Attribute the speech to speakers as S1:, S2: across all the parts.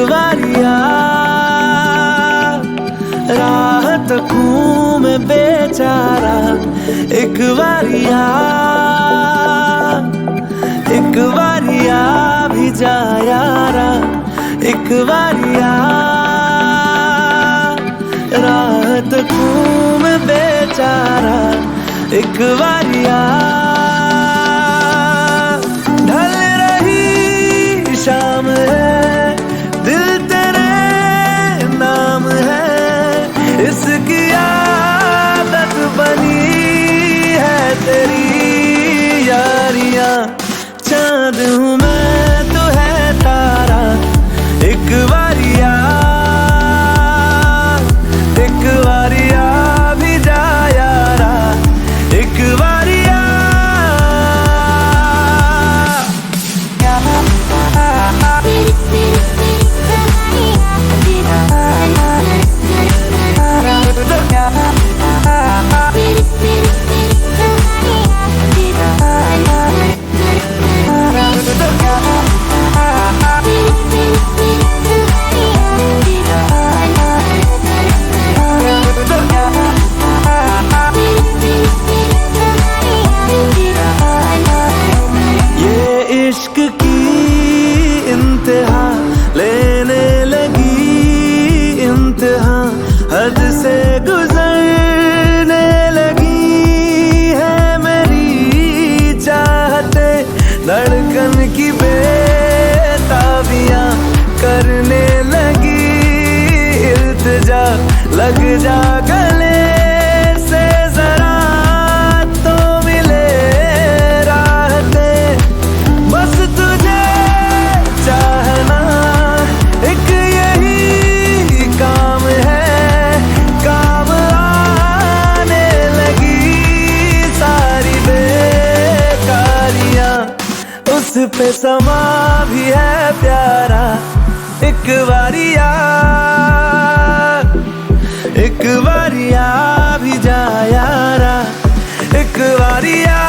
S1: बारिया राह तकूं मैं बेचारा, एक बारिया भी जा यारा, एक बारिया राह तकूं मैं बेचारा, एक बारिया ढल रही शाम है, दिल तेरे नाम है, इसकी आदत बनी है तेरी यारियां। चांद हूँ मैं तो है तारा, एक बारिया भी जा यारा, एक बारिया। इश्क की इंतहा लेने लगी, इंतहा हद से गुजरने लगी है मेरी चाहते, धड़कन की बेताबियां करने लगी, इल्तिजा लग जा गले से जरा तो मिले राहते, बस तुझे चाहना एक यही काम है, काम आने लगी सारी बेकारियां, उस पे समा भी है प्यारा, एक बारिया भी जा यारा, एक बारिया।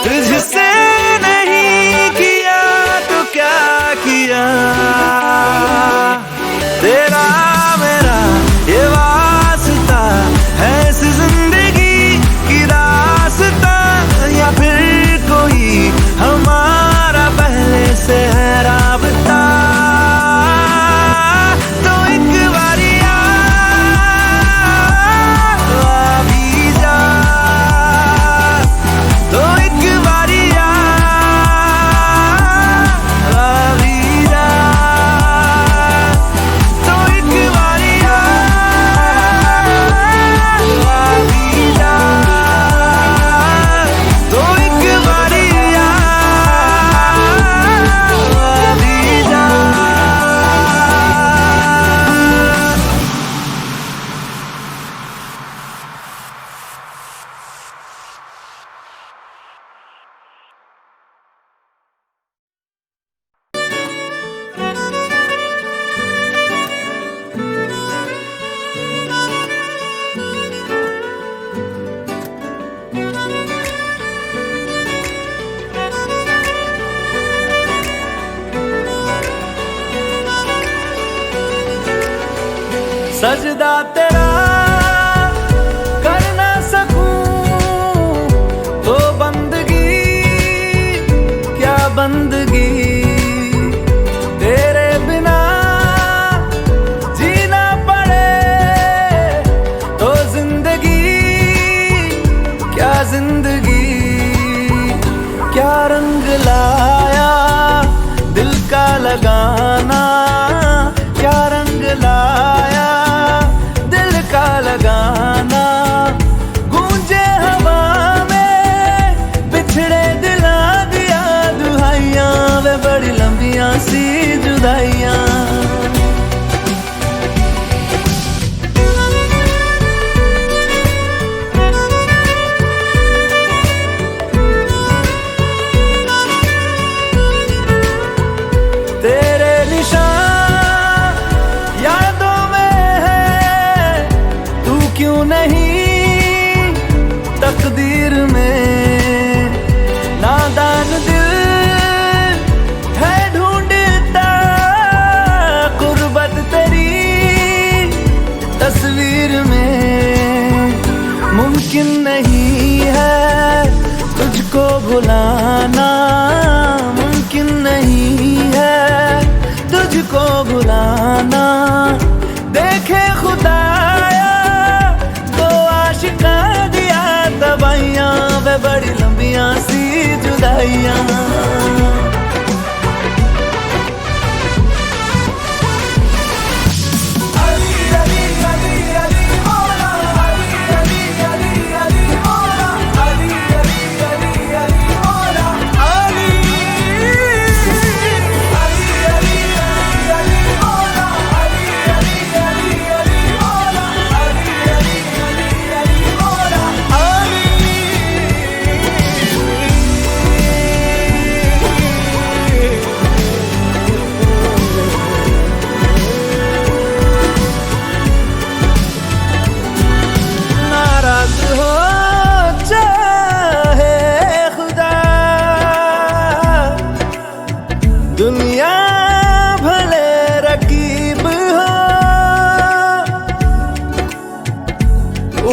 S1: तुझसे नहीं किया तो क्या किया, तेरा मेरा ये वास्ता है इस जिंदगी की रास्ता, या फिर कोई हमारा पहले से है राबता, तो एक बारिया भी जा, तो एक बारिया भी जा, तो एक बारिया भी जा, तो एक बारिया भी जा। सजदा तेरा कर ना सकूं तो बंदगी, क्या बंदगी, तेरे बिना जीना पड़े तो जिंदगी, क्या जिंदगी, क्या रंग लाया दिल का लगाना, क्या रंग लाया दिल का लगाना, बुलाना मुमकिन नहीं है, तुझको बुलाना। देखे खुदाया तो आशिका दिया दवाइयाँ, वे बड़ी लंबियाँ सी जुदाइयाँ। दुनिया भले रकीब हो,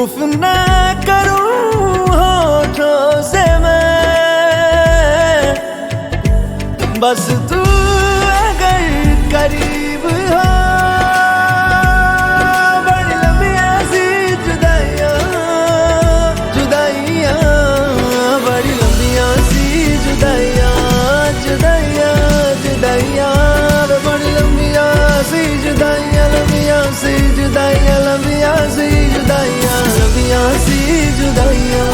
S1: उफ ना करूं होठों से मैं, बस तू अगर करीब हो। बड़ी लंबियां सी जुदाइयां, जुदाइयां, बड़ी लंबियां सी जुदाइयां, जुदाइयां, जुदाइयां, बड़ी लंबियां सी जुदाइयां, लंबियां सी जुदाइयां, लंबियां सी जुदाइयां, लंबियां सी जुदाइयां,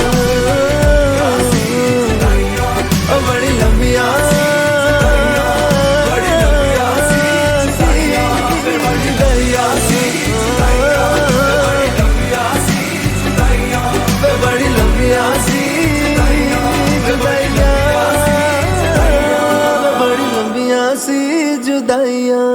S1: बड़ी लंबियां, बड़ी लंबियां सी जुदाइयां, बड़ी लंबियां सी जुदाइयां, बड़ी लंबियां सी जुदाइयां, बड़ी लंबियां सी जुदाइयां।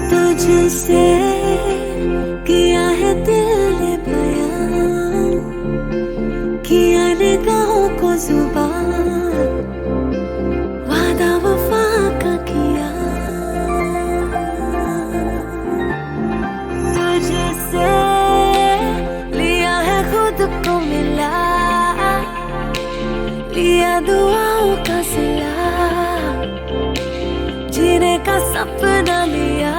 S2: तुझसे किया है दिल ने बयान, किया निगाहों को जुबान, वादा वफा का किया। तुझसे लिया है खुद को मिला, लिया दुआओं का सिला, जीने का सपना लिया।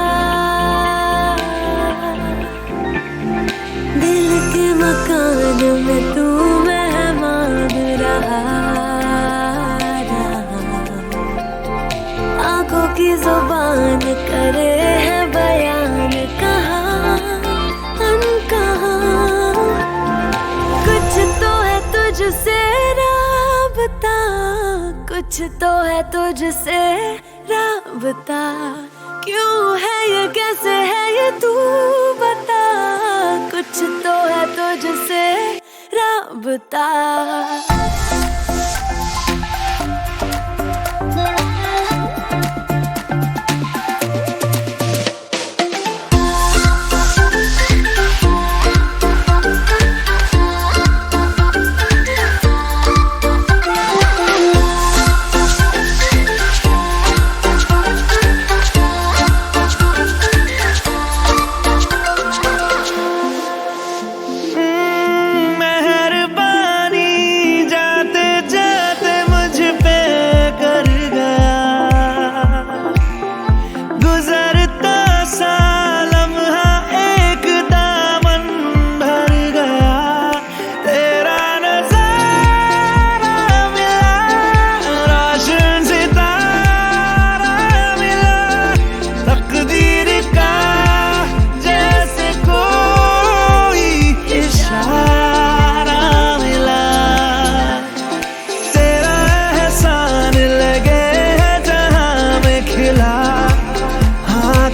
S2: दिल के मकान में तू मेहमान रहा, आंखों की जुबान करे है बयान, कहाँ अनकहा। कुछ तो है तुझसे राबता, कुछ तो है तुझसे राबता। क्यों है ये, कैसे है ये, तू बता। कुछ तो है तुझसे राबता।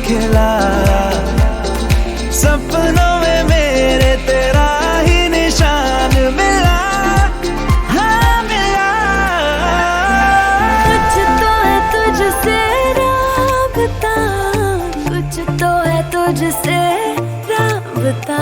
S1: खिला सपनों में मेरे तेरा ही निशान मिला, हाँ मिला।
S2: कुछ तो है तुझसे राबता, कुछ तो है तुझसे राबता।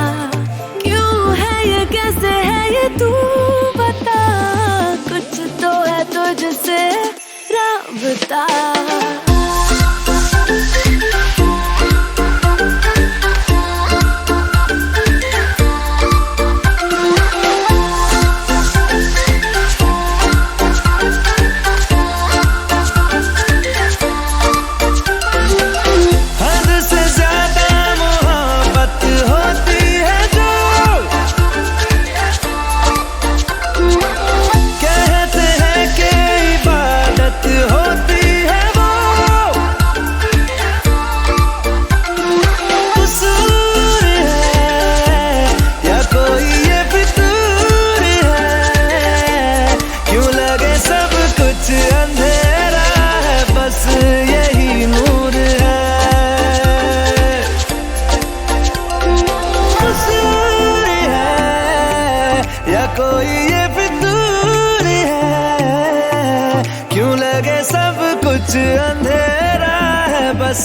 S1: कोई ये फितूर है, क्यों लगे सब कुछ अंधेरा है, बस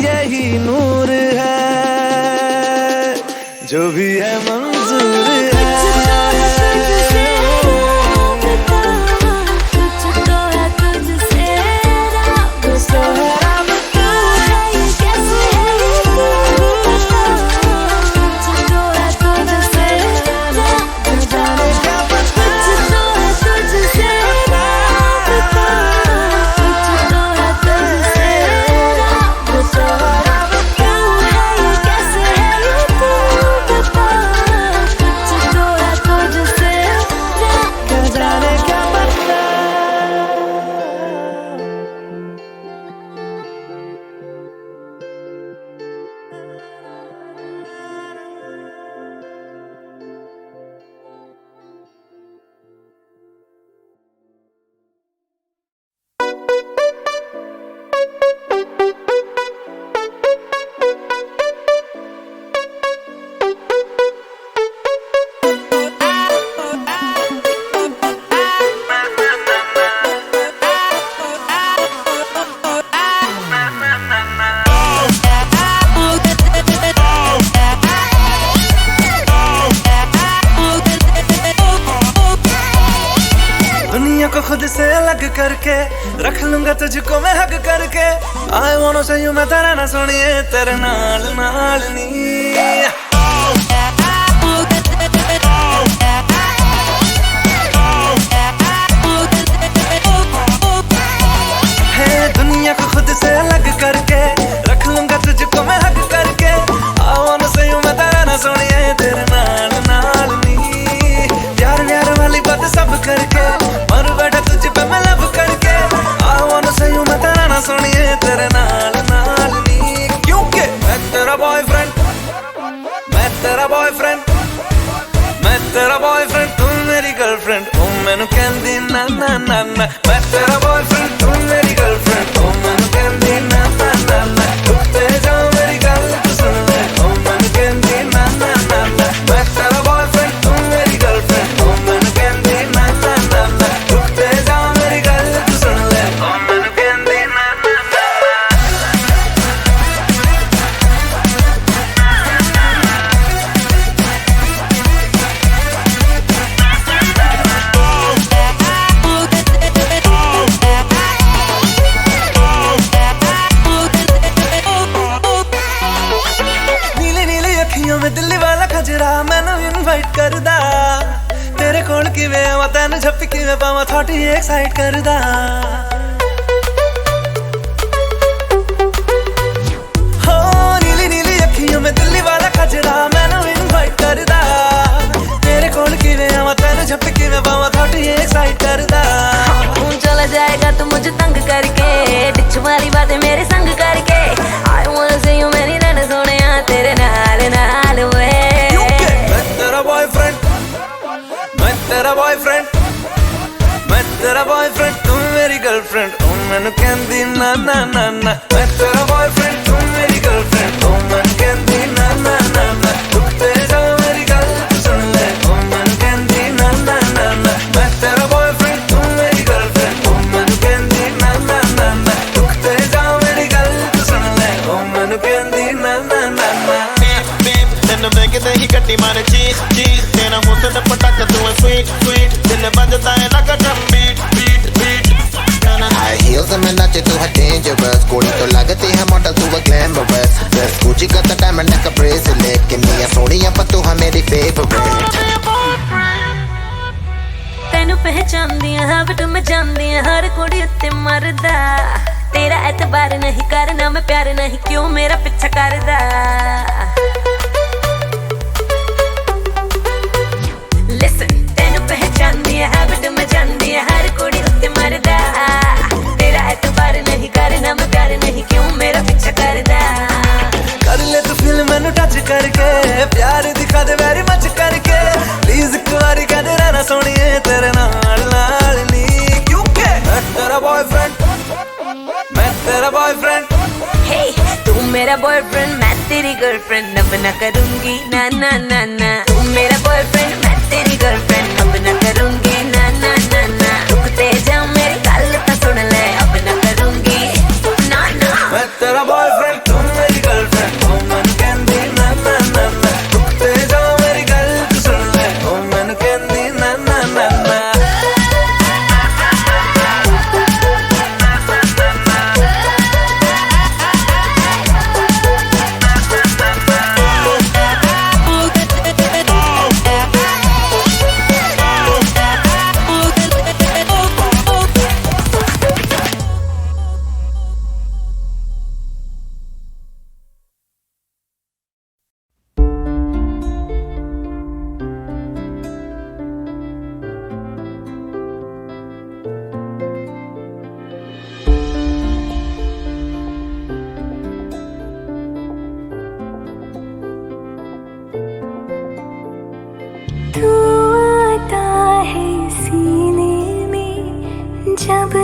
S1: यही नूर है, जो भी है मंजूर है। को खुद से अलग करके रख लूंगा तुझको मैं हक करके। I wanna say you मैं तेरा ना सुनिए तेरे नाल नाल नी। दुनिया को खुद से अलग करके रख लूंगा तुझको मैं हक करके। I wanna say you मैं तेरा ना सुनिए तेरे नाल नाल नी। प्यार प्यार वाली बात सब करके मर बैठा तुझ पे मैं लब करके। I wanna say you मैं तेरा ना सुनिए तेरे नाल नाल नी। क्योंकि मैं तेरा बॉयफ्रेंड, मैं तेरा बॉयफ्रेंड, मैं तेरा बॉयफ्रेंड, तू मेरी गर्लफ्रेंड। ओ मैनू कहंदी ना ना ना ना। मैं तेरा बॉयफ्रेंड, तू मेरी गर्लफ्रेंड। ओ मैनू कहंदी ना ना ना ना। रुकते जाओ मेरी गल तू सुन ले। ओ मैनू कहंदी ना ना ना ना। मैं तेरा बॉयफ्रेंड, तू मेरी गर्लफ्रेंड। ओ मैनू कहंदी ना ना ना ना। रुकते जाओ मेरी गल तू सुन ले। ओ मैनू कहंदी ना ना ना। मैं दिल्ली वाला खजरा मैनू इनवाइट करदा। तेरे कोल किवें आवां तैनू झप्पी किवें पावां थोड़ी एक्साइट करदा। हो नीली नीली अखियों में दिल्ली वाला खजरा मैनू इनवाइट करदा। तेरे कोल किवें आवां तैनू झप्पी किवें पावां थोड़ी एक्साइट करदा।
S2: तू चला जाएगा तू मुझे तंग करके, डिच वाली बातें मेरे संग करके। I wanna see you मेरी रन सोनिया तेरे नाल नाल वे।
S1: मैं तेरा बॉयफ्रेंड, मैं तेरा बॉयफ्रेंड, मैं तेरा बॉयफ्रेंड, तू मेरी गर्लफ्रेंड। ओ मैनू कहंदी ना ना ना ना। मैं तेरा बॉयफ्रेंड, तू मेरी गर्लफ्रेंड। ओ मैनू कहंदी ना ना ना ना। रुकते जाओ मेरी गल तू सुन ले। ओ मैनू कहंदी ना ना ना ना। मैं तेरा बॉयफ्रेंड, तू मेरी गर्लफ्रेंड। ओ मैनू कहंदी ना ना ना ना। रुकते जाओ मेरी गल तू सुन ले। ओ मैनू कहंदी ना ना ना ना।
S3: तेन वेखदे ही गड्डी मारे चीज चीज। तेरा हुस्न पटाका तू है स्वीट स्वीट। दिल बजता है लगा drum beat beat beat.
S4: High heels में नाचे तू है डेंजरस। कोड़ी तो लगती है मॉडल तू है ग्लैमरस। ड्रेस गुची का डायमंड का ब्रेसलेट। किन्नियां सोनियां पर तू है मेरी फेवरेट।
S2: तेनू पहचानदी हां बट मैं जानदी हर कुड़ी उत्ते मरदा। तेरा एतबार नहीं करना मैं प्यार नहीं क्यों मेरा पीछा करदा। Listen, तेनू पहचानदी हां बट मैं जानदी हर कुड़ी उत्ते मरदा। तेरा एतबार नहीं करना मैं प्यार नहीं क्यों मेरा पीछा करदा।
S1: कर ले तू फिल्म मैनू टच करके, प्यार दिखा दे वेरी मच करके। प्लीज एक बारी कह दे रहना सोनिए तेरे नाल नाल नी। क्योंकि मैं तेरा बॉयफ्रेंड, मैं तेरा बॉयफ्रेंड।
S2: Hey, तू मेरा बॉयफ्रेंड मैं तेरी गर्लफ्रेंड। अब ना करूंगी ना ना ना ना। तू मेरा बॉयफ्रेंड मैं तेरी गर्लफ्रेंड। अब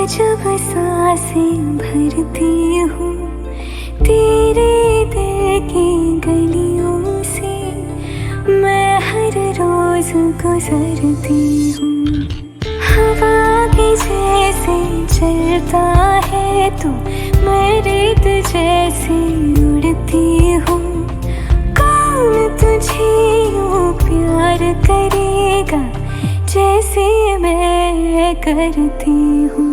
S5: जब सांसें भरती हूँ तेरे दिल की गलियों से, मैं हर रोज गुजरती हूँ। हवा के जैसे चलता है तू, मैं रेत जैसे उड़ती हूँ। कौन तुझे यूँ प्यार करेगा जैसे मैं करती हूँ।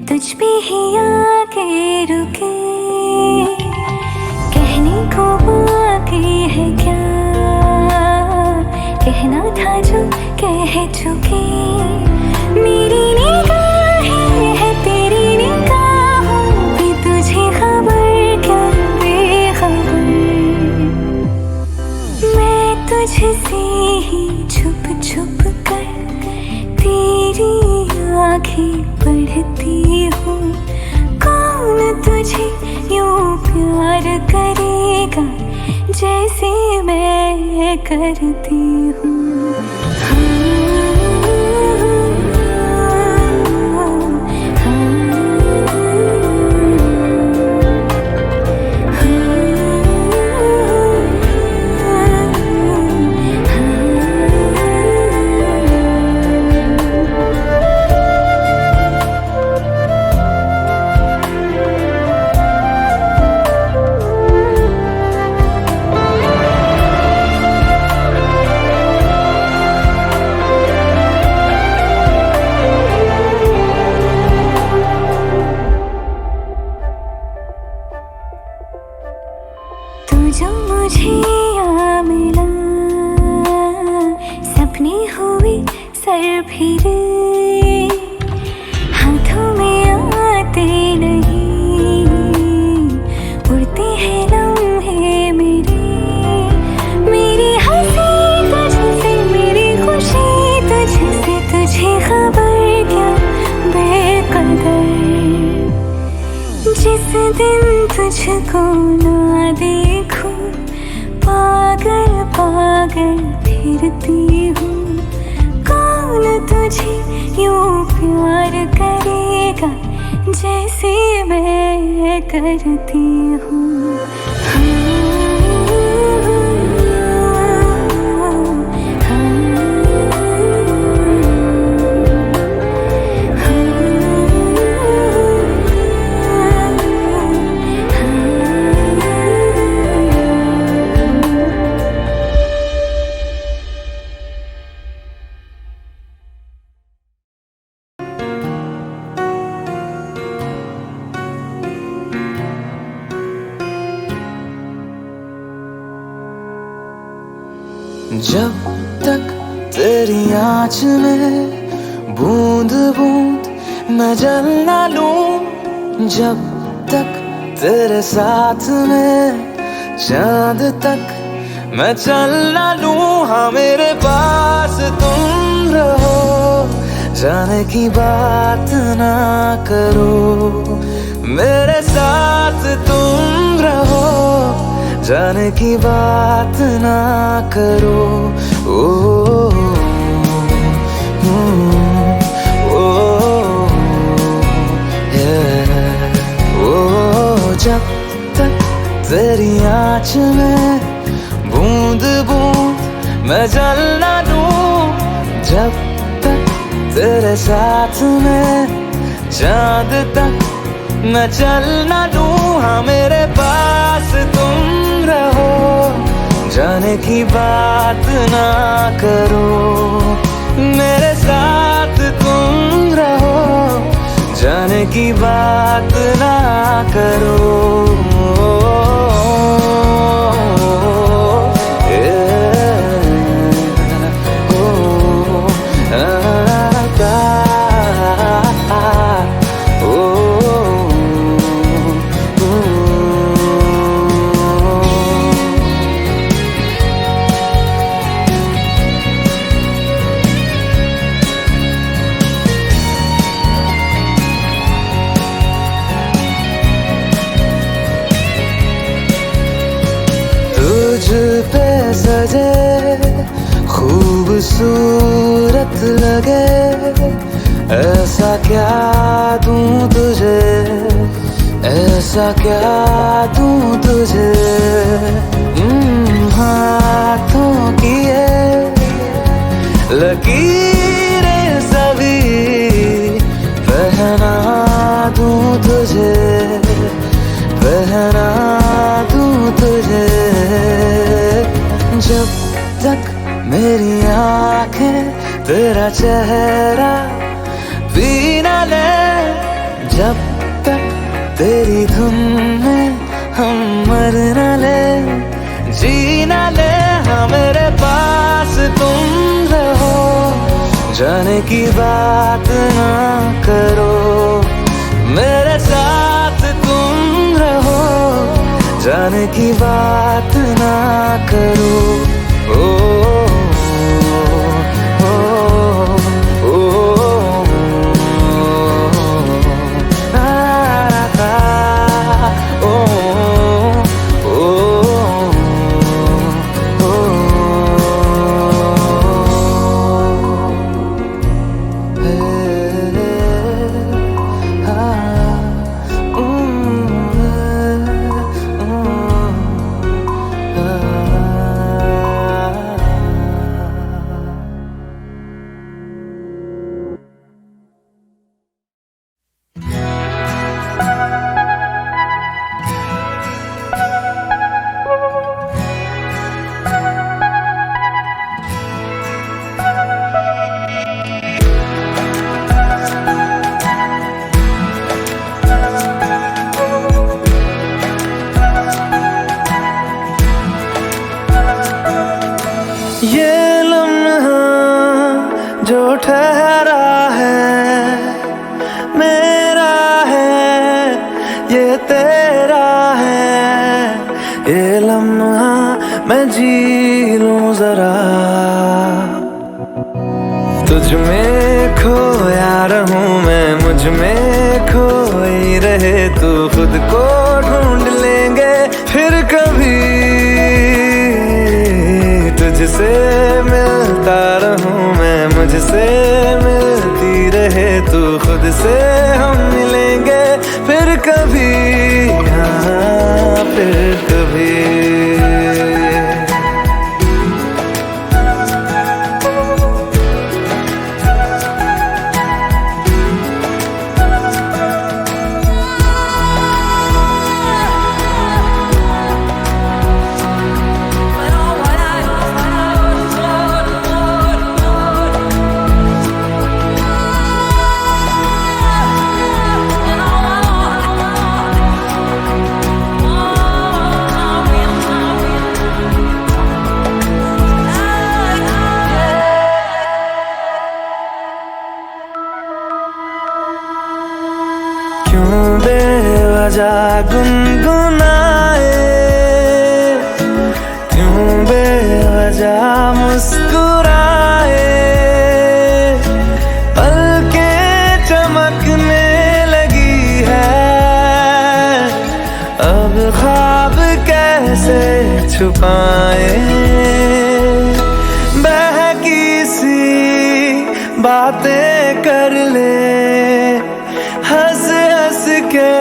S5: तुझ पे ही आके रुके, कहने को बाकी है क्या, कहना था जो कह चुके। मेरी निगाहें है तेरी निगाहों पे, तुझे खबर क्या बेखबर। मैं तुझसे ही छुप छुप कर तेरी आँखें पढ़ती हूँ। कौन तुझे यूँ प्यार करेगा जैसे मैं करती हूँ। जो मुझे यहाँ मिला, सपने हुए सर फिरे, हाथों में आते नहीं, उड़ते हैं लम्हे मेरे। मेरी हंसी तुझसे, मेरी खुशी तुझसे, तुझे खबर क्या बेकदर। जिस दिन तुझको ना देखूं, पागल पागल फिरती हूँ। कौन तुझे यूँ प्यार करेगा जैसे मैं करती हूँ।
S1: जब तक तेरी आँच में बूंद बूंद मैं जल ना लूं, जब तक तेरे साथ में चांद तक मैं चल ना लूं। हाँ मेरे पास तुम रहो, जाने की बात ना करो। मेरे साथ तुम रहो, जाने की बात ना करो। ओ, जब तक तेरी आँच में बूंद बूंद मैं जल ना लूं, जब तक तेरे साथ में चांद तक मैं चल ना लूं। हाँ मेरे पास तुम रहो, जाने की बात ना करो। मेरे साथ तुम रहो, जाने की बात ना करो। पे सजे खूबसूरत लगे, ऐसा क्या दूं तुझे, ऐसा क्या दूं तुझे। हाथों की ये लकीरें सभी पहना दूं तुझे, पहना दूं तुझे। जब तक मेरी आंखें तेरा चेहरा भी न ले, जब तक तेरी धुन में हम मर न ले, जी न ले। हाँ मेरे पास तुम रहो, जाने की बात ना करो, मेरे साथ तुम रहो, जाने की बात ना करो। ओ, ओ, ओ, ओ, ये लम्हा जो ठहरा है मेरा है, ये तेरा है, ये लम्हा मैं जी लूं जरा। तुझ में खोया रहूं मैं, मुझ में खोई रहे तू, खुद को ढूंढ लेंगे फिर कभी। तुझसे मिलता रहूं मैं, मुझसे मिलती रहे तू, खुद से हम मिलेंगे फिर कभी, हाँ फिर कभी। क्यों बेवजह गुनगुनाए, क्यों बेवजह मुस्कुराए, पलकें चमकने लगी है, अब ख्वाब कैसे छुपाए। बहकी सी बातें कर ले, हंस हंस के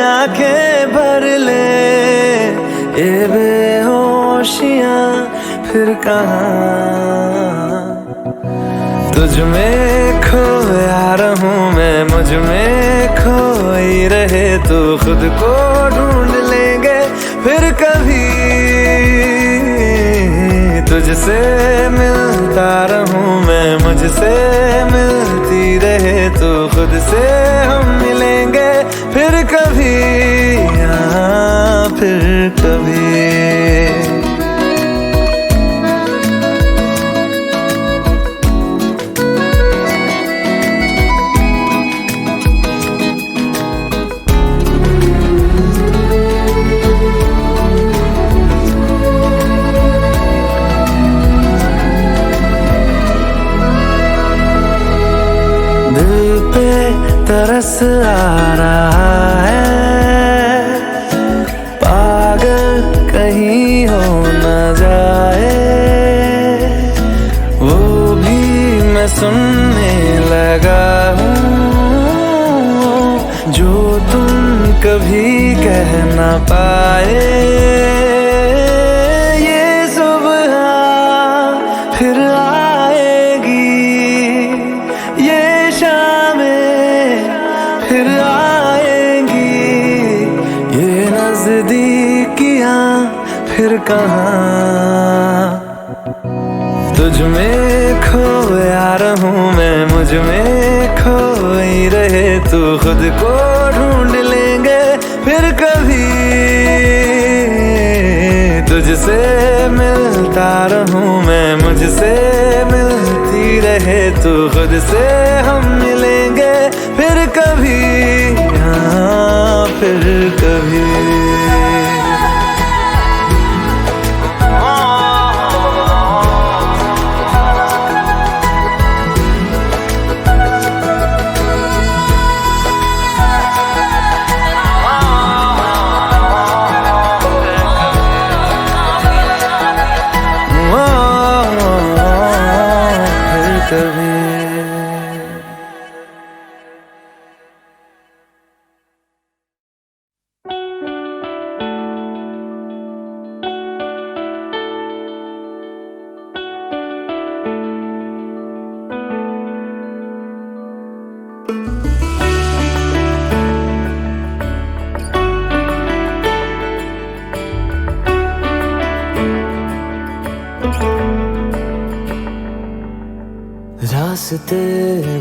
S1: आंखें भर ले, ये बेहोशियां फिर कहाँ। तुझ में खोया रहूं मैं, मुझ में खोई रहे तू, खुद को ढूंढ लेंगे फिर कभी। तुझसे मिलता रहूं मैं, मुझसे मिलती रहे तू, खुद से हम मिलेंगे फिर कभी, हाँ फिर कभी। दिल पे तरस आ रहा है, पागल कहीं हो कभी कह ना पाए। ये सुबह फिर आएगी, ये शामें फिर आएंगी, ये नजदीकियां फिर कहाँ। तुझ में खोया रहूं मैं, मुझ में खोई रहे तू, खुद को ढूंढ लेंगे फिर कभी। तुझसे मिलता रहूं मैं, मुझसे मिलती रहे तू, खुद से हम मिलेंगे फिर कभी, हाँ फिर कभी।
S6: रास्ते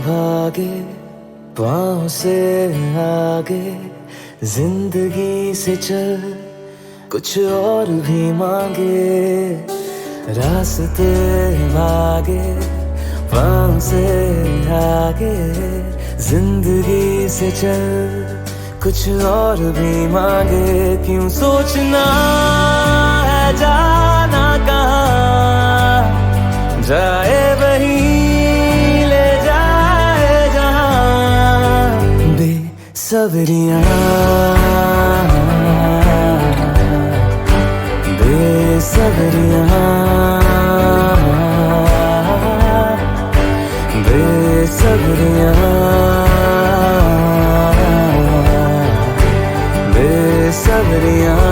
S6: भागे पाँव से आगे, जिंदगी से चल कुछ और भी मांगे। रास्ते भागे पाँव से आगे, जिंदगी से चल कुछ और भी मांगे। क्यों सोचना है जाना कहाँ, जाए वही ले जाए जहाँ। बेसब्रियाँ बेसब्रियाँ बेसब्रियाँ बेसब्रियाँ।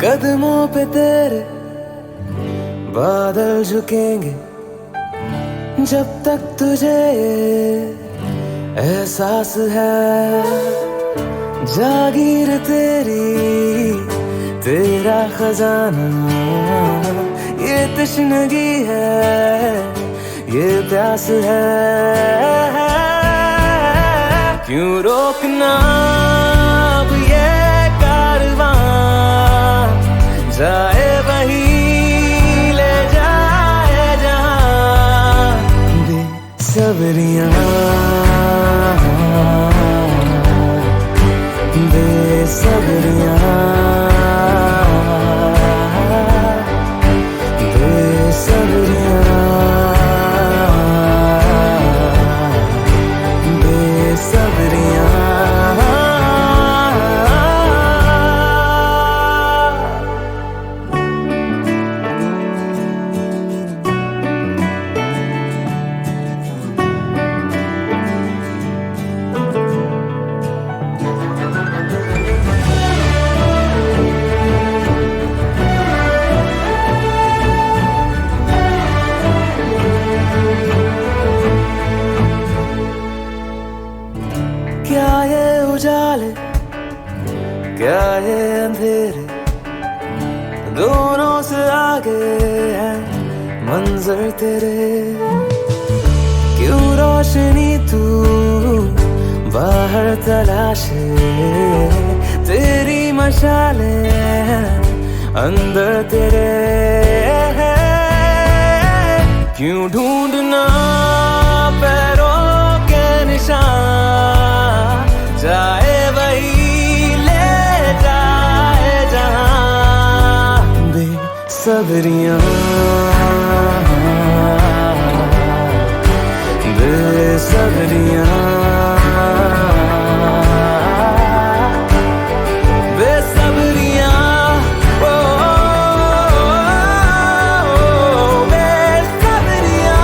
S6: कदमों पे तेरे बादल झुकेंगे, जब तक तुझे एहसास है। जागीर तेरी तेरा खजाना, ये तश्नगी है ये प्यास है। क्यों रोकना अब ये कारवां, जाए वही ले जाए जहाँ। बेसब्रियाँ बेसब्रियाँ बेसब्रियाँ बेसब्रियाँ। क्या ये उजाले क्या ये अंधेरे, दोनों से आगे है मंजर तेरे। क्यों रोशनी तू बाहर तलाशे, तेरी मशालें अंदर तेरे। क्यों ढूंढना पैरों के निशान, जाए वही ले जा बेसब्रियां बेसब्रियां बेसब्रियां ओ बेसब्रियां।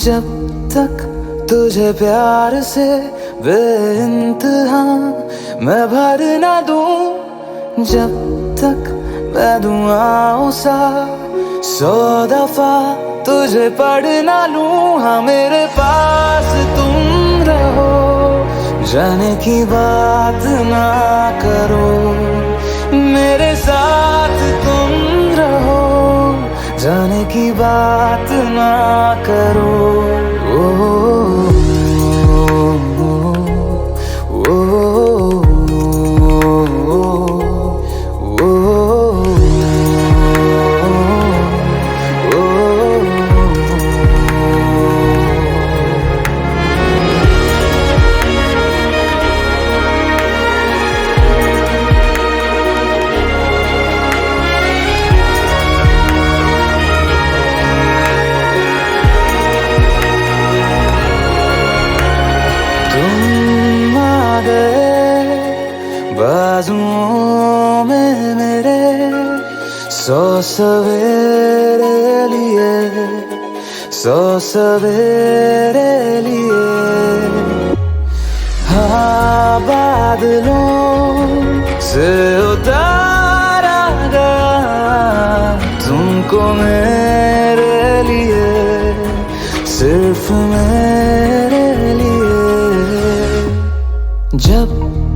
S6: जब तक तुझे प्यार से बेइंतहा मैं भर ना दूं, जब तक मैं दुआओं सा 100 दफा तुझे पढ़ ना लूं। हाँ मेरे पास तुम रहो, जाने की बात ना करो, मेरे साथ तुम रहो, जाने की बात ना करो। ओ, ओ, ओ, ओ, तुम आ गए बाजुओं में मेरे, 100 सवेरे लिए, 100 सवेरे लिए। हाँ बादलों से उतारा गया तुमको मेरे लिए, सिर्फ मेरे लिए। जब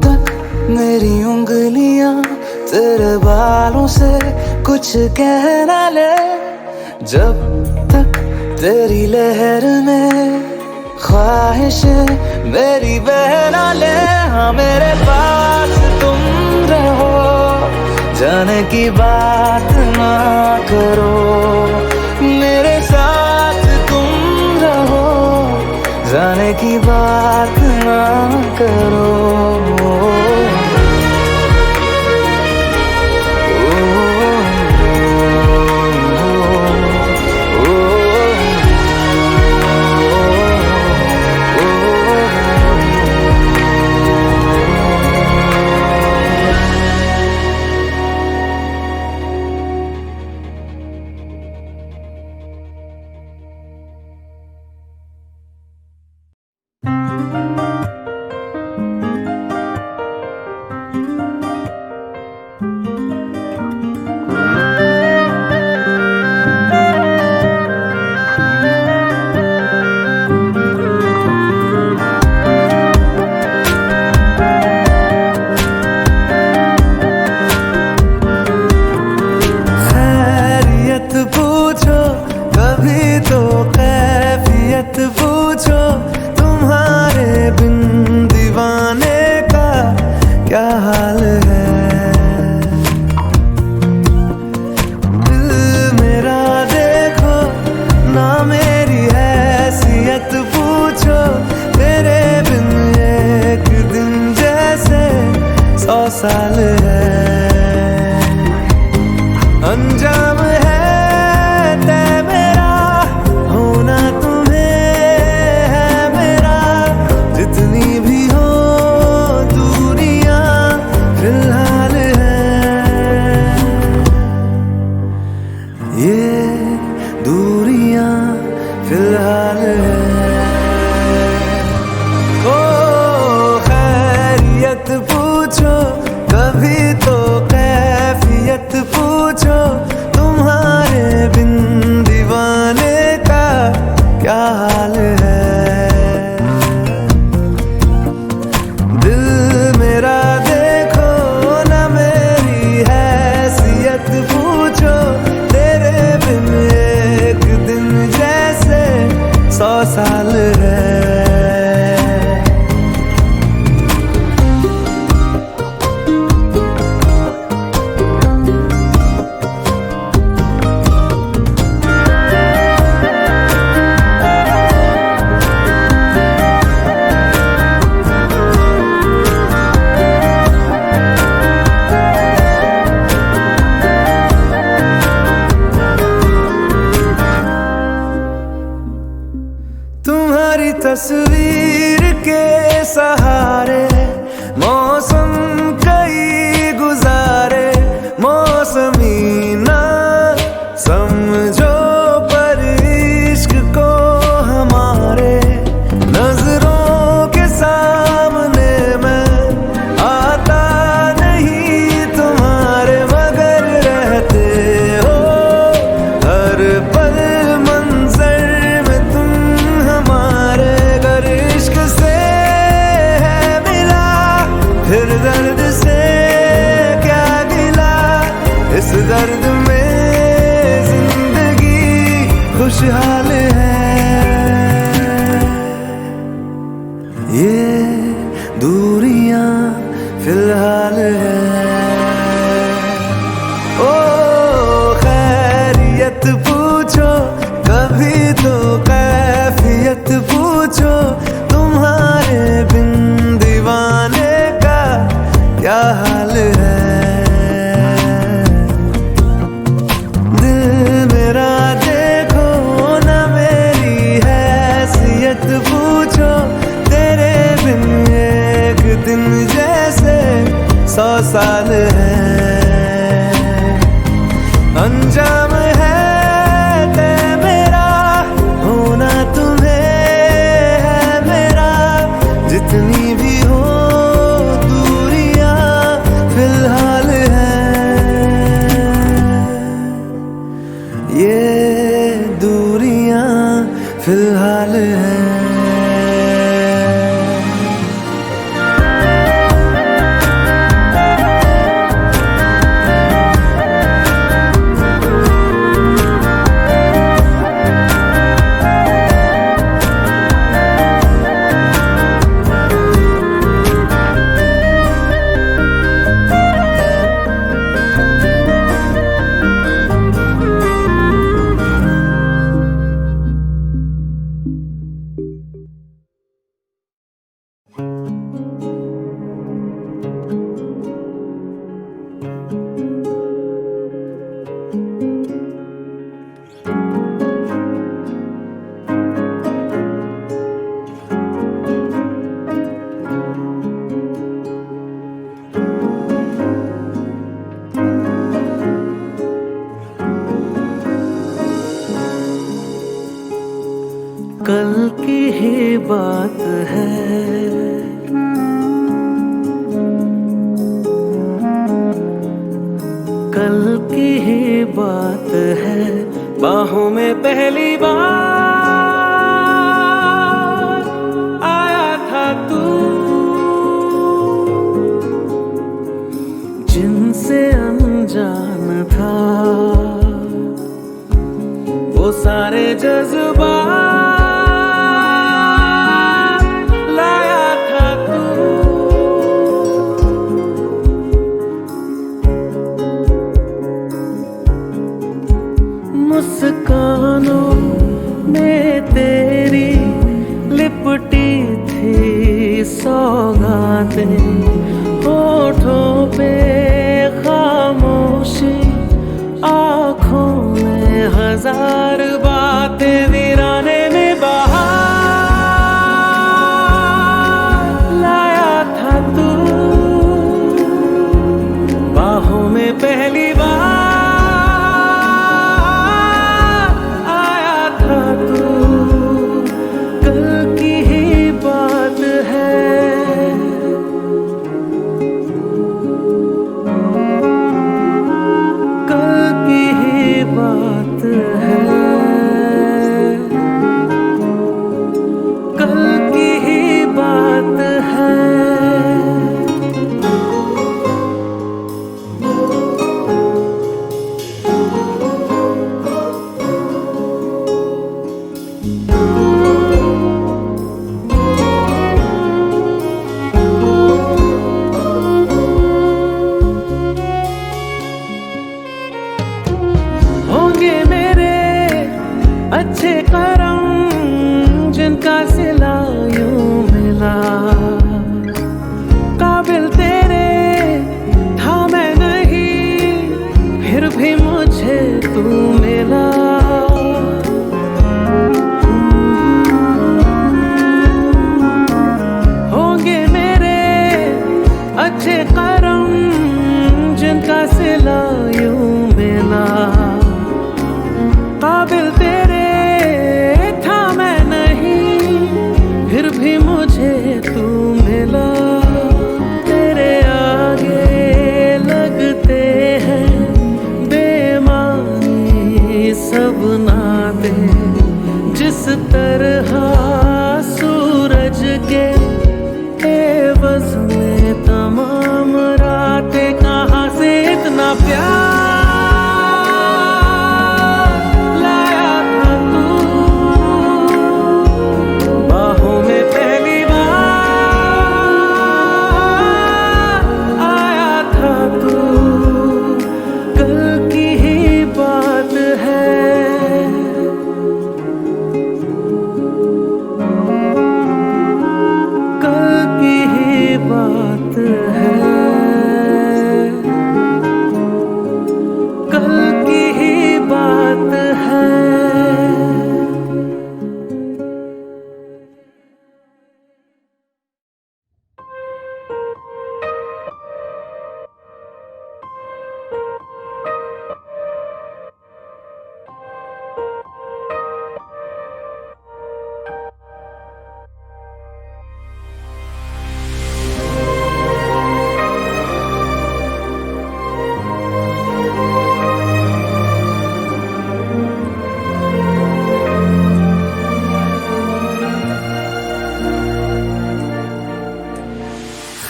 S6: तक मेरी उंगलियां तेरे बालों से कुछ कह ना ले, जब तक तेरी लहर में ख्वाहिशें मेरी बह ना ले। हाँ मेरे पास तुम रहो, जाने की बात ना करो, मेरे साथ तुम रहो, जाने की बात ना करो। है। तुम्हारी तस्वीर के सहारे मौसम कई गुजारे, मौसमी ना समझो पर इश्क को हमारे, नजरों के सामने मैं आता नहीं तुम्हारे, मगर रहते हो हर पल मंजर में तुम हमारे। अगर इश्क से है मिला फिर दर्द से क्या गिला, इस दर्द में जिंदगी खुशहाल है। ये दूरियां फिलहाल है। ओ खैरियत पूछो कभी तो कैफियत पूछो, तुम्हारे बिन दीवाने का क्या हाल है। दिल मेरा देखो ना मेरी हैसियत पूछो, तेरे बिन एक दिन जैसे 100 साल है। अंजाम है तय मेरा होना तुम्हें है मेरा, जितनी भी हो दूरियां फिलहाल है। ये दूरियां फिलहाल है। कल की ही बात है, कल की ही बात है, बाहों में पहली बार आया था तू, जिनसे अनजान था वो सारे जज्बात लाया था तू। मुस्कानों में तेरी लिपटी थी सौगातें, होठों पे खामोशी, आँखों में हजार बातें, वीराने में बहार लाया था तू, बाहों में पहली बार आया था तू। कल की ही बात है, कल की ही बात है। भी मुझे तू मिला, तेरे आगे लगते हैं बेमानी सब नाते। जिस तरह सूरज के एवज में तमाम रातें, कहाँ से इतना प्यार लाया था तू, बाहों में पहली बार आया था तू। कल की ही बात है, बात है, कल की ही बात है।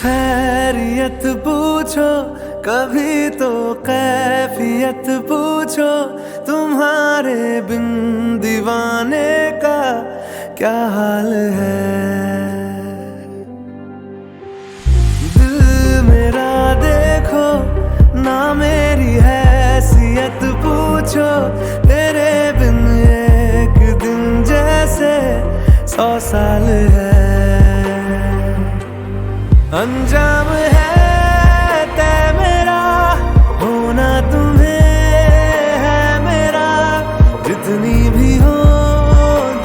S1: खैरियत पूछो कभी तो कैफियत पूछो, तुम्हारे बिन दीवाने का क्या हाल है। दिल मेरा देखो ना मेरी हैसियत पूछो, तेरे बिन एक दिन जैसे 100 साल है। अंजाम है तय मेरा, होना तुम्हें है मेरा। जितनी भी हो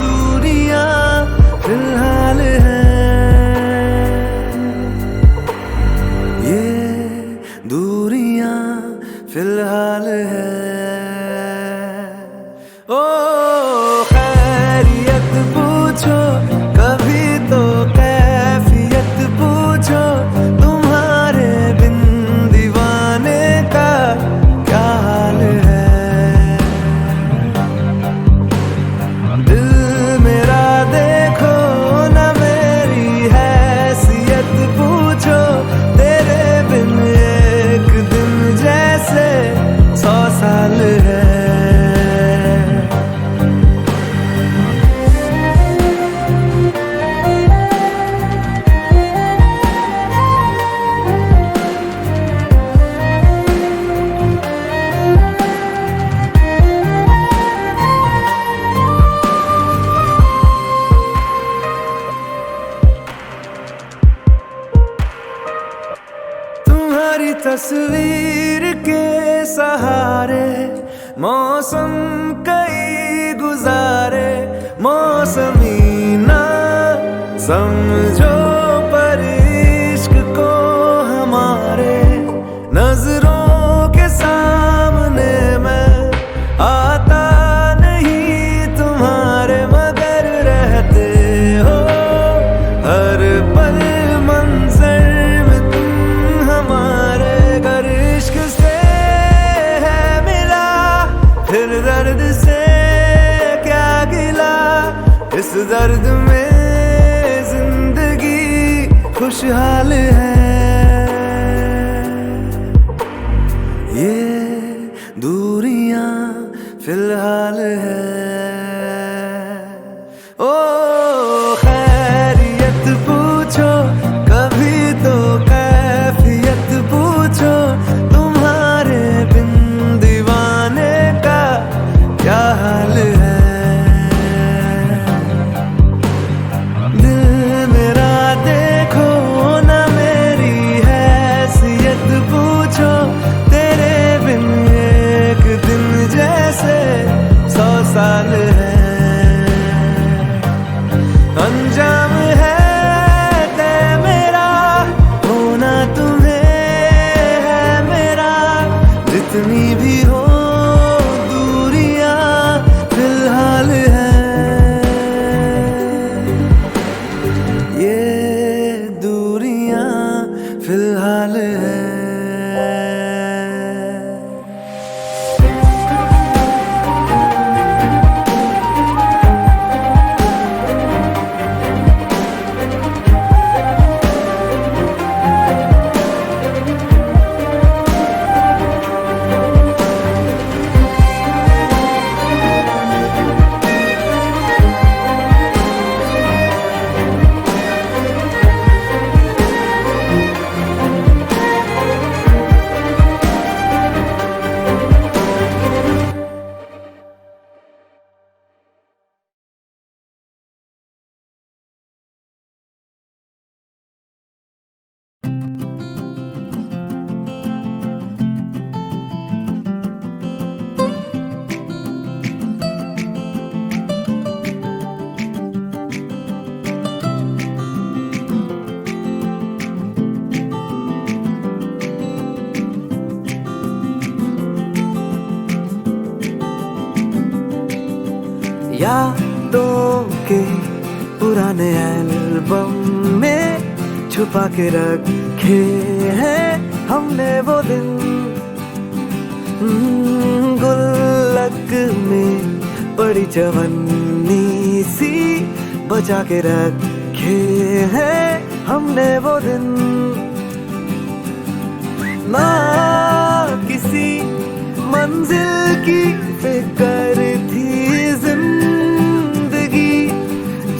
S1: दूरियां फिलहाल हैं, ये दूरियां फिलहाल हैं। ओ खैरियत पूछो कभी तो कैफियत पूछो, तुम्हारे बिन दीवाने का क्या हाल है। दिल मेरा देखो ना मेरी हैसियत पूछो, तेरे बिन एक दिन जैसे 100 साल है। तुम्हारी तस्वीर के सहारे मौसम कई गुजारे, मौसमी ना समझो पर इश्क को हमारे। नजरों के सामने मैं आता नहीं तुम्हारे, मगर रहते हो हर पल मंजर में तुम हमारे। अगर इश्क से है मिला फिर दर्द से क्या गिला, इस दर्द में जिंदगी खुशहाल है। ये दूरियां फिलहाल है। ओ खैरियत पूछो कभी तो कैफियत पूछो, तुम्हारे बिन दीवाने का क्या हाल है। दिल मेरा देखो ना मेरी ये दूरियां फिलहाल है। यादों के पुराने एल्बम में छुपा के रखे हैं हमने वो दिन, गुल्लक में पड़ी चवन्नी सी बचा के रखे हैं हमने वो दिन। ना किसी मंजिल की फिक्र थी, जिंदगी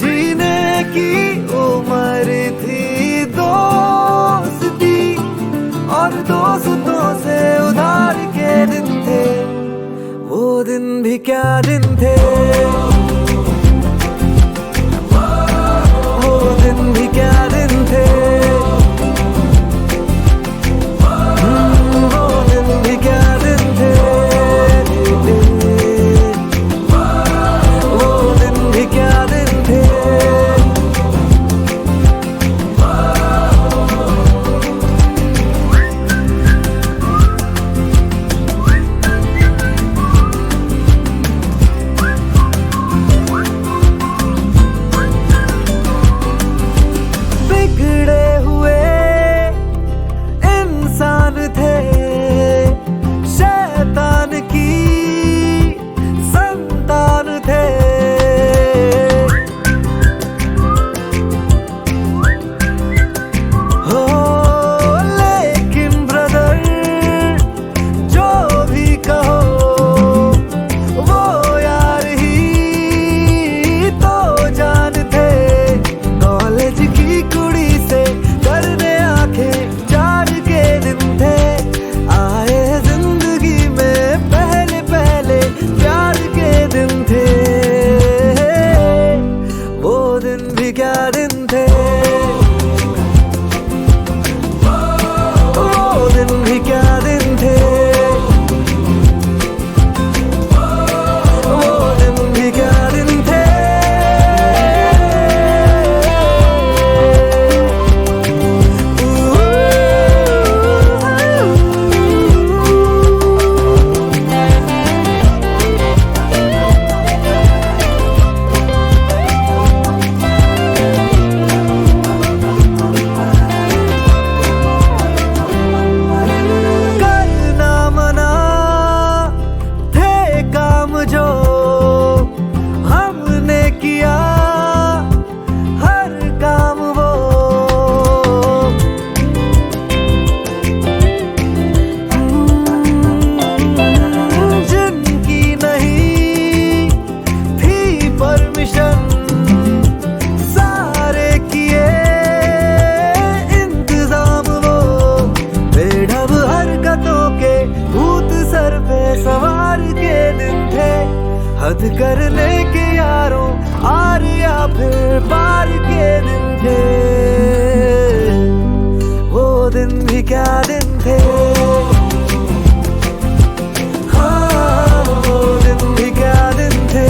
S1: जीने की उम्र थी, दोस्ती और दोस्तों से उधार के दिन थे, वो दिन भी क्या दिन थे, वो दिन भी क्या दिन थे, वो दिन भी क्या दिन थे, वो दिन भी क्या दिन थे। बिगड़े हुए इंसान थे, शैतान की संतान थे, हो लेकिन ब्रदर जो भी कहो, वो यार ही तो जान थे। कॉलेज की कुड़ी से करने आंखें चार के दिन थे, आए जिंदगी में पहले पहले प्यार के दिन थे, वो दिन भी क्या दिन थे, वो दिन भी क्या दिन थे, वो दिन भी क्या दिन थे। करना मना थे काम जो हमने किया, हर काम वो जिनकी नहीं थी परमिशन, सारे किए इंतजाम वो, बेढब हरकतों के भूत सर पे सवार के दिन थे, हद करने के यारों आर या फिर पार के दिन थे, वो दिन भी क्या दिन थे, हाँ वो दिन भी क्या दिन थे।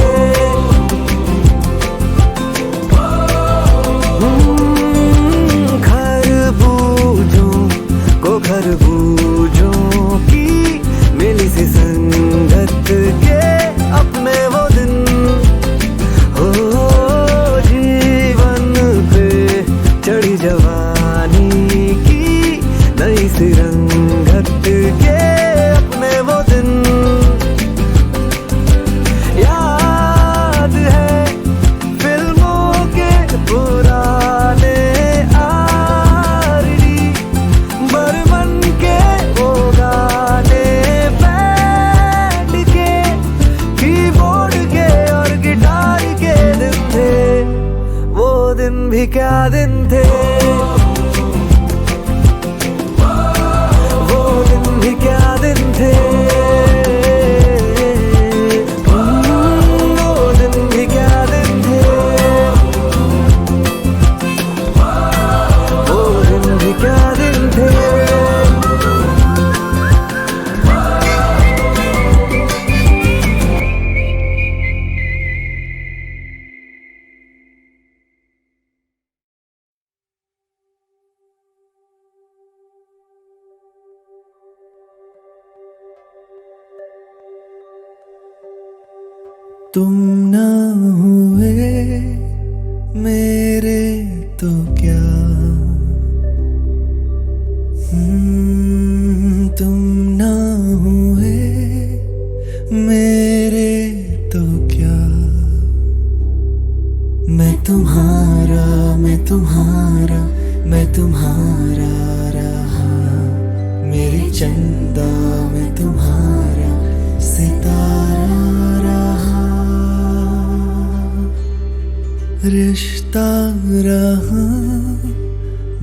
S1: खरबूजों को खरबूजों की मिली सी संगत के अपने वो दिन, हो जीवन पे क्या दिन थे, वो दिन भी क्या दिन थे, वो दिन भी क्या दिन थे, वो दिन भी क्या दिन थे। तुम ना हुए मेरे तो क्या, तुम ना हुए मेरे तो क्या, मैं तुम्हारा, मैं तुम्हारा, मैं तुम्हारा रहा, मेरे चंदा मैं तुम्हारा सितारा रहा, रिश्ता रहा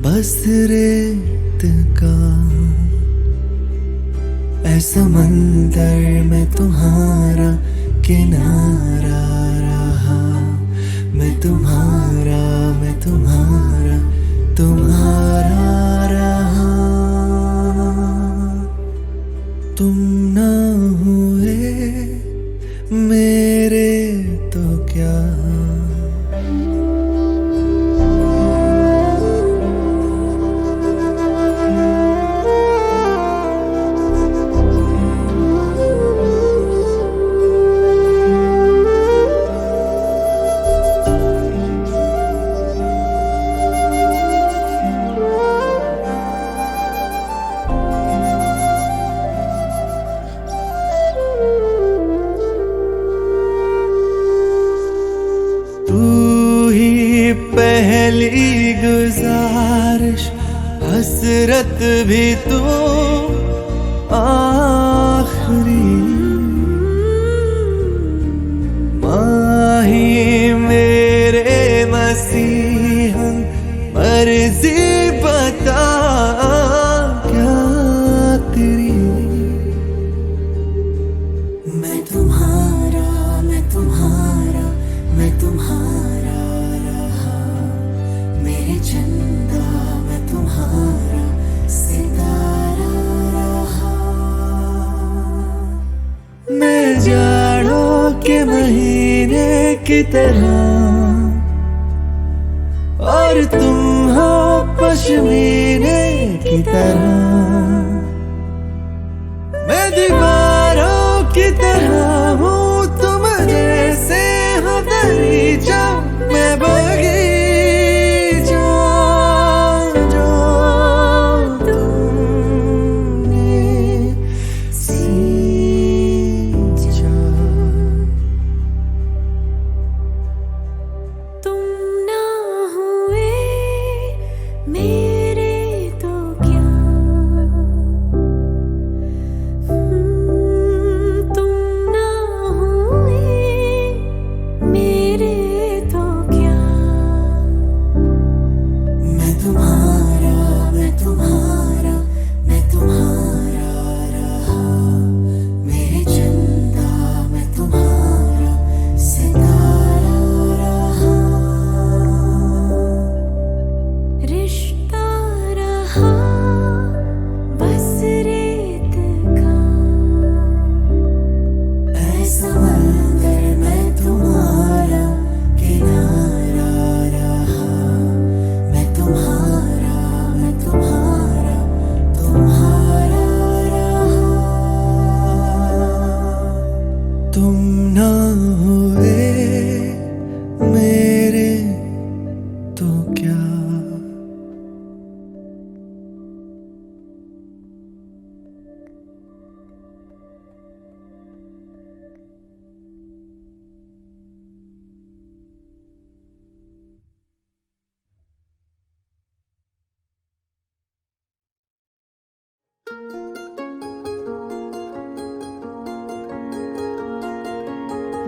S1: बस रेत का, ऐसा मंदिर में तुम्हारा किनारा रहा, मैं तुम्हारा, मैं तुम्हारा, तुम्हारा रहा। तुम ना हुए मेरे तो क्या, पहली गुजारिश हसरत भी तू आखिरी, माही मेरे मसीहा मर्जी बता क्या तेरी, मैं तुम्हारा, मैं तुम्हारा, मैं तुम्हारा रहा, मेरे चंदा मैं तुम्हारा सितारा रहा, मैं जाड़ों के महीने की तरह और तुम हो पश्मीने की तरह, मैं दीवारों की तरह हूँ तुम जैसे हो दरीचा, मैं बगीचा जो तुमने सींचा।
S5: तुम ना हुए मेरे तो क्या, तुम ना हुए मेरे तो क्या,
S1: मैं तुम्हारा, मैं तुम्हारा, मैं तुम्हारा रहा, मेरे चंदा मैं तुम्हारा सितारा रहा,
S5: रिश्ता रहा बस रेत का,
S1: ऐसा मंदिर मैं तुम्हारा किनारा रहा, मैं तुम्हारा, मैं तुम्हारा, तुम्हारा रहा। तुम ना हुए मेरे तो क्या,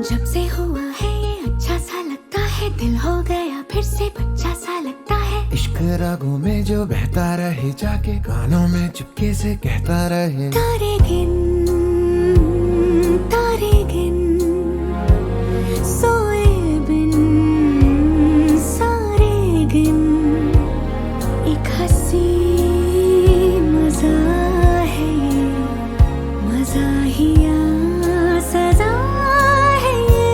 S5: जब से हुआ है ये अच्छा सा लगता है, दिल हो गया फिर से बच्चा सा लगता
S4: इश्क रागों में जो बहता रहे, जाके कानों में चुपके से कहता रहे,
S5: तारे गिन सोए बिन सारे गिन, एक हंसी मजा है ये, मज़ाहिया सजा है ये।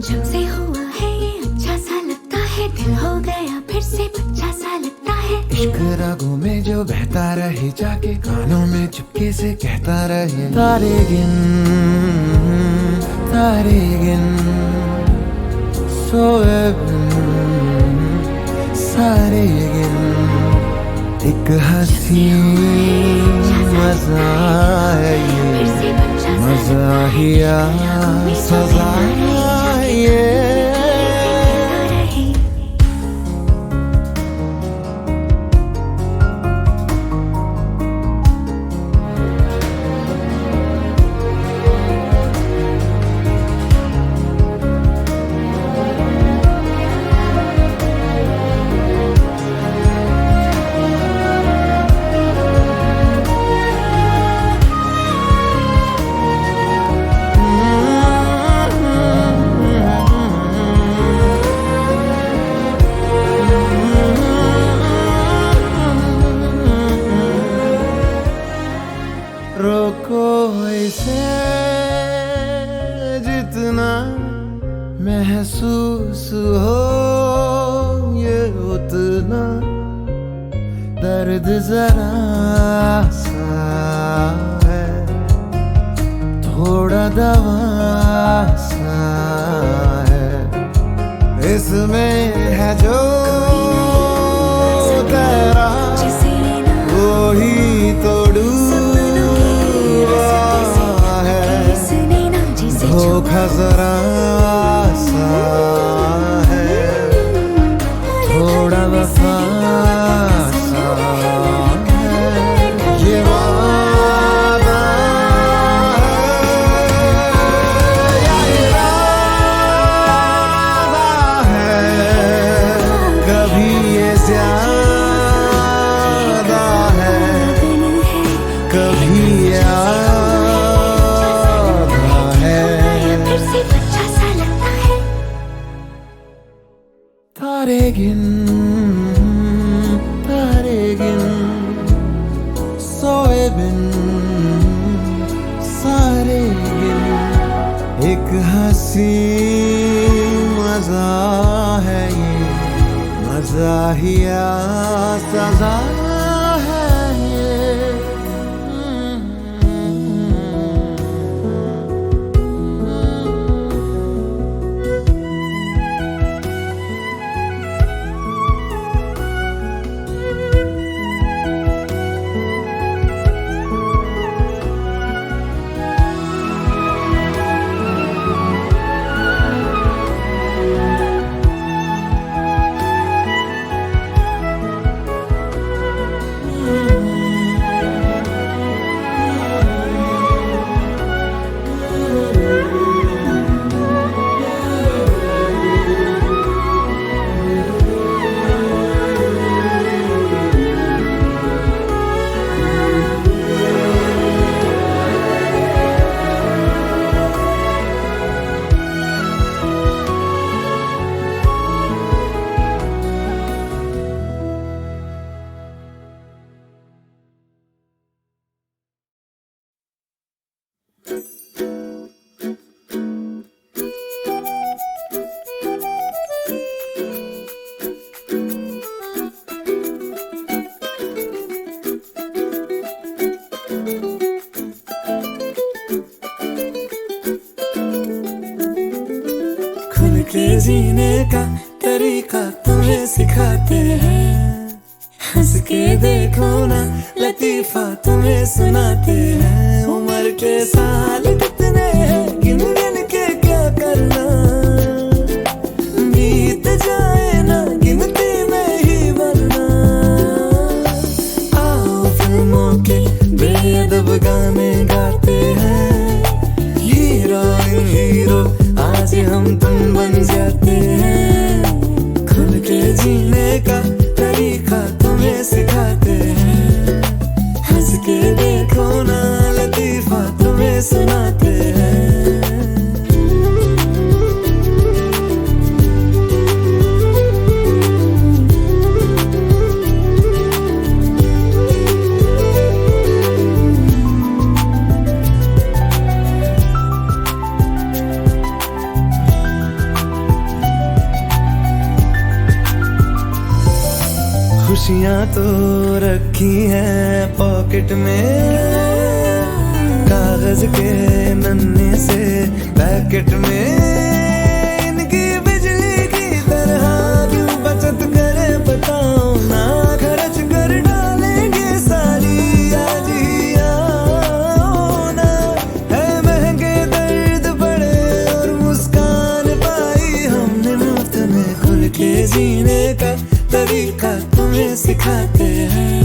S5: जब से हुआ है ये अच्छा सा लगता है, दिल हो गया फिर से बच्चा सा लगता है।
S4: इश्क रागों में जो बहता रहे, जाके कानों में चुपके से कहता रहे, तारे गिन सोए बिन सारे गिन, एक हंसी मजा है ये, मज़ाहिया सजा है ये। रोको इसे जितना महसूस हो ये उतना, दर्द जरा सा है, थोड़ा दवा सा है, इसमें है जो तेरा वो ही तो धोखा जरा सा है, थोड़ा वफा सा है, ये वादा है या इरादा है, कभी ये ज्यादा है, कभी ये तारे गिन सोए बिन सारे गिन, एक हंसी मजा है ये, मज़ाहिया सजा है ये।
S6: के जीने का तरीका तुम्हें सिखाते हैं, हंस के देखो ना लतीफा तुम्हें सुनाते हैं। उम्र के साल कितने हैं गिन गिन के क्या करना, बीत जाए ना गिनती में ही बनना। आओ फिल्मों के बेअदब गाने गाते हैं, हीरोइन हीरो आज हम तुम बन जाते हैं। खुल के खुशियां तो रखी हैं पॉकेट में, कागज के नन्हे से पैकेट में। इनकी बिजली की तरह क्यों बचत करे बताओ ना, खर्च कर डालेंगे सारी आज ही आओ ना। है महंगे दर्द बड़े और मुस्कान पाई हमने मुफ्त में, खुल के जीने का तरीका तुम्हें सिखाते हैं।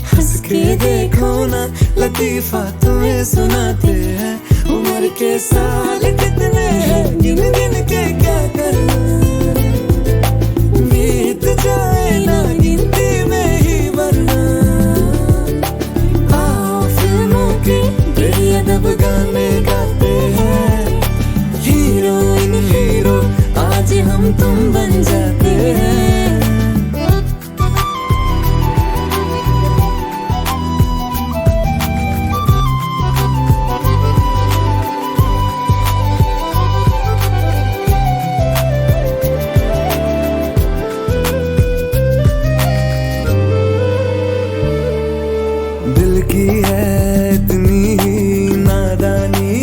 S6: हंस के देखो ना लतीफा तुम्हें सुनाते हैं। उम्र के साल कितने हैं गिन गिन के क्या करना, बीत जाए ना गिनती में ही वरना। आओ फिल्मों के बेअदब गाने गाते हैं, हीरोइन हीरो आज हम तुम बन जाते हैं। दिल की है इतनी ही नादानी,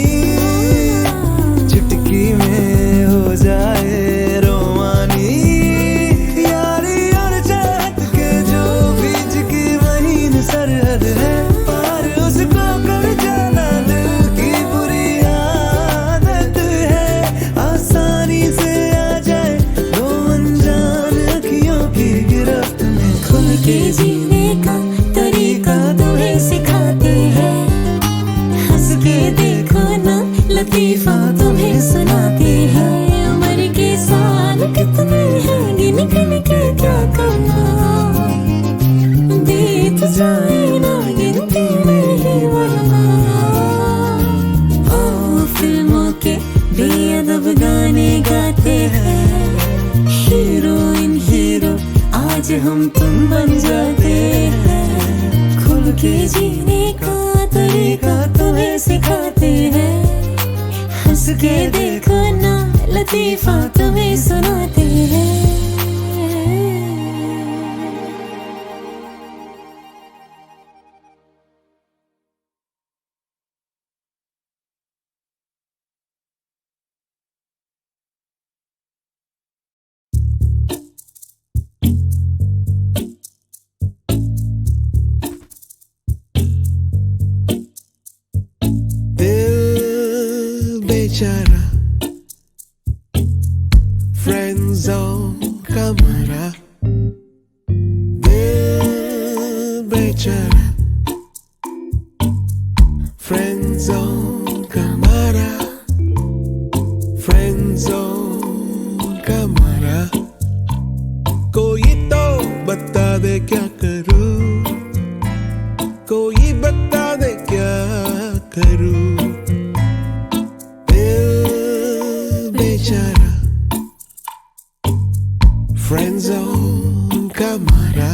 S6: चुटकी में हो जाए रोमानी। यारी और चाहत के जो बीच की महीन सरहद है, पार उसको कर जाना दिल की बुरी आदत है। आसानी से आ जाए दो अनजान अखियों की गिरफ्त में, खुल के जीने का तरीका तुम्हें सिखाते हैं। हंस के देखो ना लतीफा तुम्हें सुनाते हैं। उम्र के साल कितने हैं गिन गिन के क्या करना, बीत जाए ना गिनती में ही वरना। आओ फिल्मों के बेअदब गाने गाते हैं, हीरोइन हीरो आज हम तुम बन जाते हैं। खुल के जीने का तरीका तुम्हें सिखाते हैं। हंस के देखो ना लतीफा तुम्हें सुनाते हैं। बेचारा फ्रेंड जोन का मारा, दिल बेचारा फ्रेंड जोन का मारा, फ्रेंड जोन का मारा। कोई तो बता दे क्या करूं, कोई बता दे क्या करूं। बेचारा फ्रेंड जोन का मारा।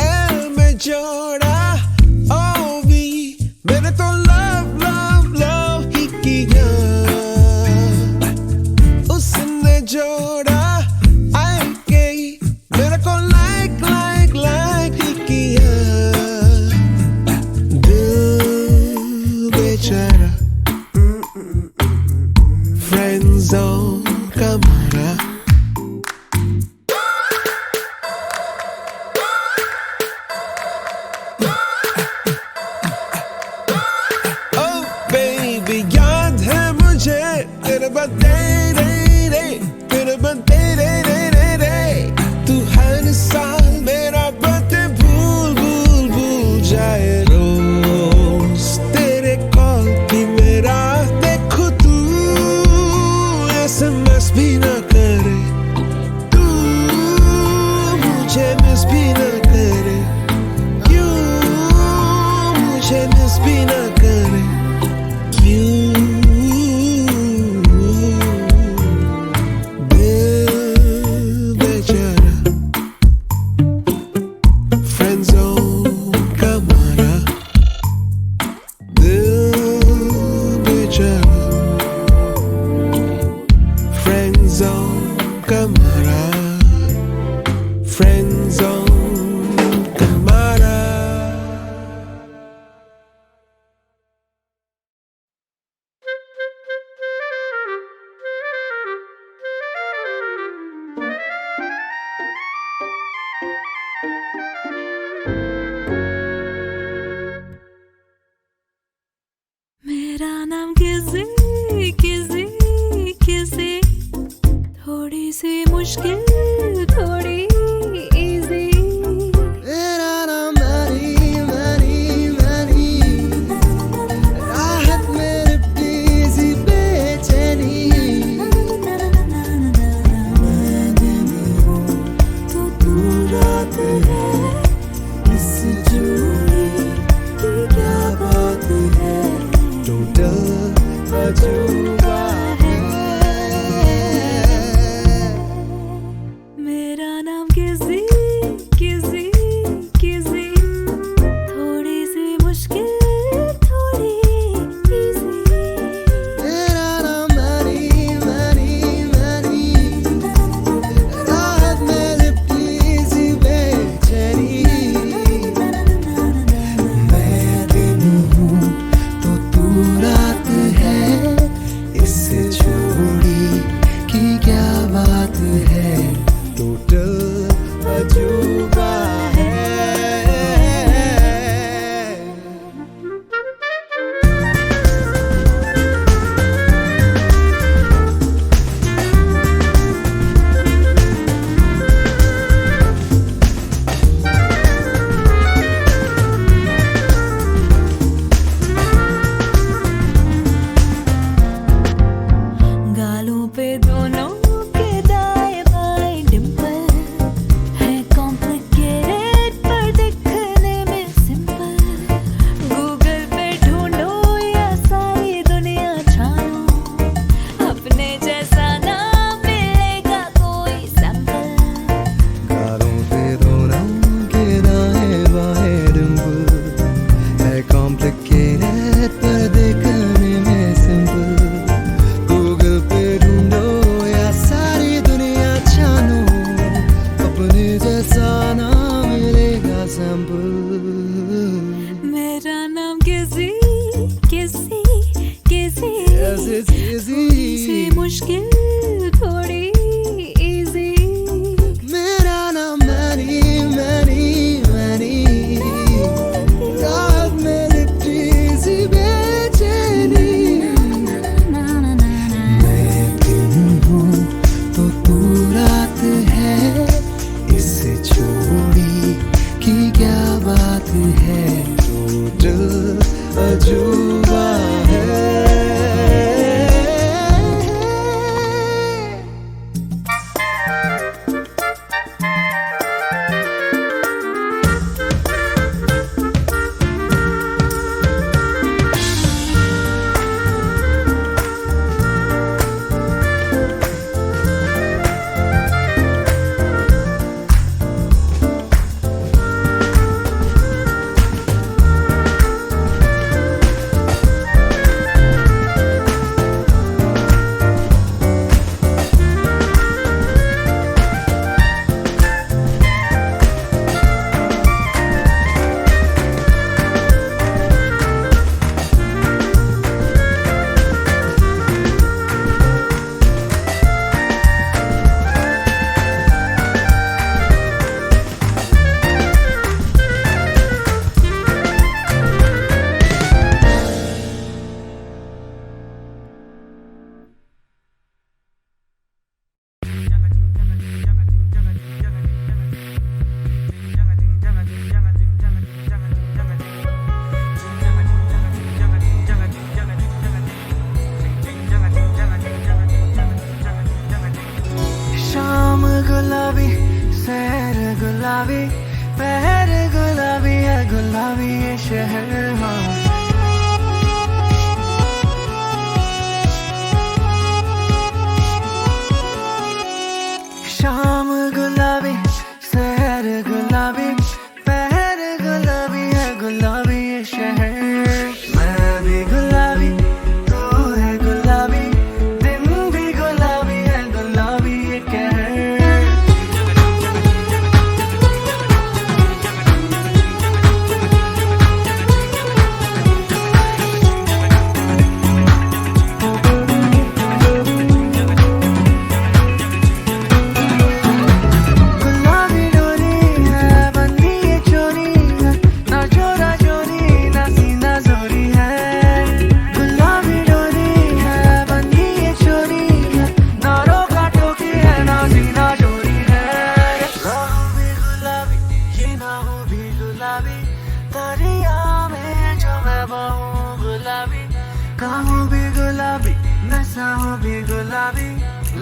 S6: एल में जोड़ा ओ भी मैंने तो लव लव लव ही किया, उसने जोड़ा आई के मेरे को लाइक लाइक लाइक ही किया। दिल बेचारा फ्रेंड जोन का मारा। याद है मुझे तेरे बर्थडे तेरे बर्थडे, तू हर साल मेरा बर्थडे भूल भूल भूल जाए रोज। तेरे कॉल की मेरा देखो तू SMS भी ना करे, तू मुझे मिस भी ना करे, क्यों मुझे मिस भी ना करे। Kamara, friend zone Kamara.
S5: मेरा नाम किसी किसी किसी, थोड़ी सी मुश्किल थोड़ी इजी।
S6: मेरा नाम मरी मरी मरी, राहत में लिपटी सी बेचैनी। मैं दिन हूँ तो तू रात है, इस जोड़ी की क्या बात है, टोटल अजूबा है।
S5: मेरा नाम किसी किसी किसी, थोड़ी सी मुश्किल थोड़ी इजी।
S6: मेरा नाम मरी मरी मरी, राहत में लिपटी सी बेचैनी। मैं दिन हूँ तो तू रात है, इस जोड़ी की क्या बात है, टोटल अजूबा है।
S5: गालों पे दोनों के दाएं बाएं डिंपल है, कॉम्प्लिकेटेड पर दिखने में सिंपल। गूगल पे ढूंढो या सारी दुनिया छानो, अपने जैसा ना मिलेगा कोई सैंपल।
S6: गालों पे दोनों के दाएं बाएं डिंपल है, कॉम्प्लिकेटेड पर देखने में सिंपल। गूगल पे ढूंढो या सारी दुनिया छानो, अपने जैसा ना मिलेगा सैंपल।
S5: मेरा नाम किसी किसी किसी,
S6: Yes, it's easy.
S5: थोड़ी सी मुश्किल थोड़ी इजी।
S6: मेरा नाम मरी मरी मरी, रात में लिपटी सी बेचैनी। मैं दिन हूँ तो तू रात है, इस जोड़ी की क्या बात है, टोटल अजूबा है।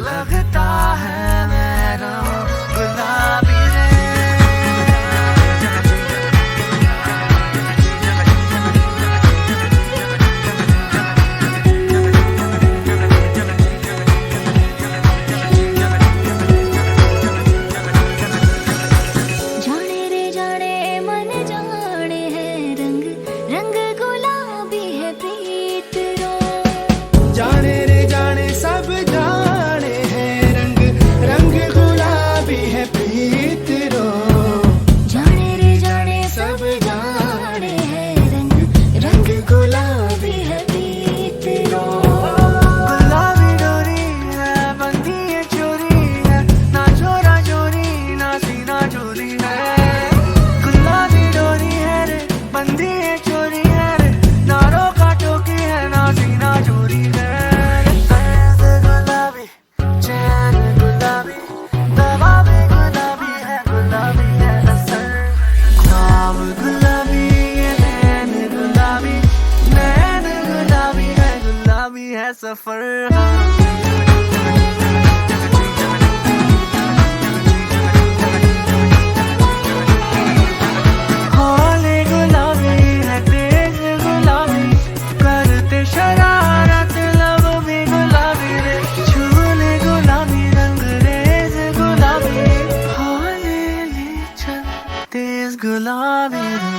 S1: लगता है मैं रहूं गुलाबी रे।
S5: जाने रे जाने मन जाने है रंग रंग गुलाबी है प्रीत रो।
S6: जाने रे जाने सब जाने हैं रंग रंग गुलाबी है प्रीत रो।
S5: जाने रे जाने सब जाने है रंग रंग गुलाबी है प्रीत रो।
S1: गुलाबी डोरी है बंधी है चोरी है ना चोरा चोरी ना सीना चोरी है। गुलाबी डोरी है रे बंधी है चोरी है रे ना रोका टोकी है ना सीना चोरी है। तर्ज गुलाबी चैन गुलाबी दवा भी गुलाबी है असर। ख्वाब गुलाबी ये नैन गुलाबी है सफर। हौले गुलाबी है तेज गुलाबी करते शरारत लब भी गुलाबी रे। छूले गुलाबी रंग रेज गुलाबी हौले ले चल तेज गुलाबी रे।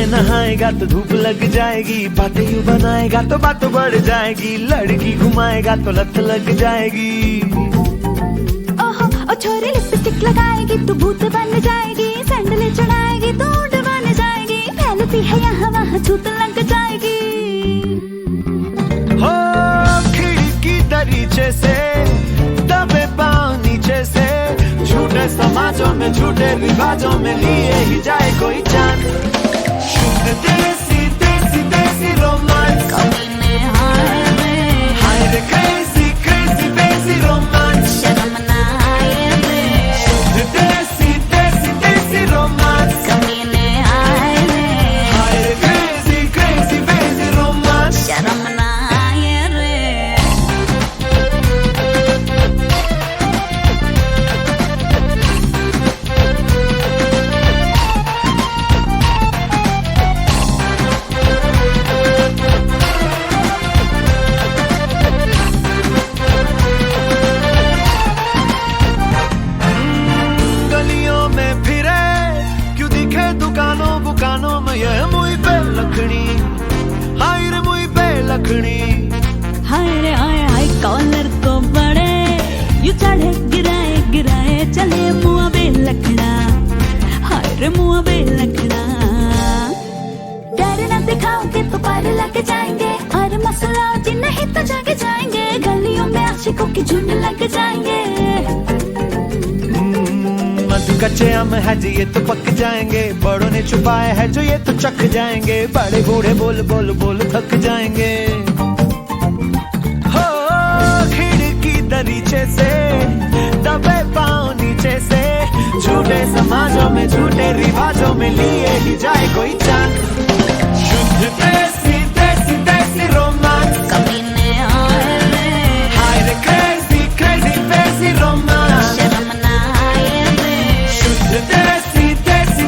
S1: नहाएगा तो धूप लग जाएगी, बातें यूं बनाएगा तो बात बढ़ जाएगी, लड़की घुमाएगा तो लत लग जाएगी।
S5: ओहो ओ छोरी लिपस्टिक लगाएगी तो भूत बन जाएगी, सैंडल चढ़ाएगी तो ऊंट बन जाएगी, फैलती है यहाँ वहाँ छूत लग जाएगी।
S1: हो खिड़की दरीचे से दबे पाँव नीचे से, झूठे समाजों में झूठे रिवाजों में लिए ही जाए कोई जान। देसी देसी देसी रोमांस हाय रे क्रेजी क्रेजी देसी रोमांस,
S5: शर्म ना आए रे।
S1: देसी देसी देसी रोमांस
S5: कमीने आए रे।
S1: हाय रे क्रेजी क्रेजी देसी रोमांस,
S5: शर्म ना आए रे। दुकानों में ये मुई पे लखनी, हाय रे मुई पे लखनी। हाय रे हाय हाय कॉलर को बड़े यू चढ़े गिराए गिराए चले मुआ बे लखड़ा, हाय रे मुआ बे लखड़ा। डर न दिखाओगे तो पार लग जाएंगे, और मसला जी नहीं तो जाके जाएंगे, गलियों में आशिकों की झुंड लग जाएंगे।
S1: कच्चे आम है जी ये तो पक जाएंगे, बड़ों ने छुपाया है जो ये तो चख जाएंगे, बड़े बूढ़े बोल बोल बोल थक जाएंगे। हो खिड़की दरीचे से दबे पाँव नीचे से, झूठे समाजों में झूठे रिवाजों में लिए ही जाए कोई चांद। शुद्ध देसी देसी देसी रोमांस
S5: कमीने आए रे।
S1: हाय रे क्रेजी क्रेजी देसी रोमांस,
S5: शर्म ना आए रे।
S1: शुद्ध देसी देसी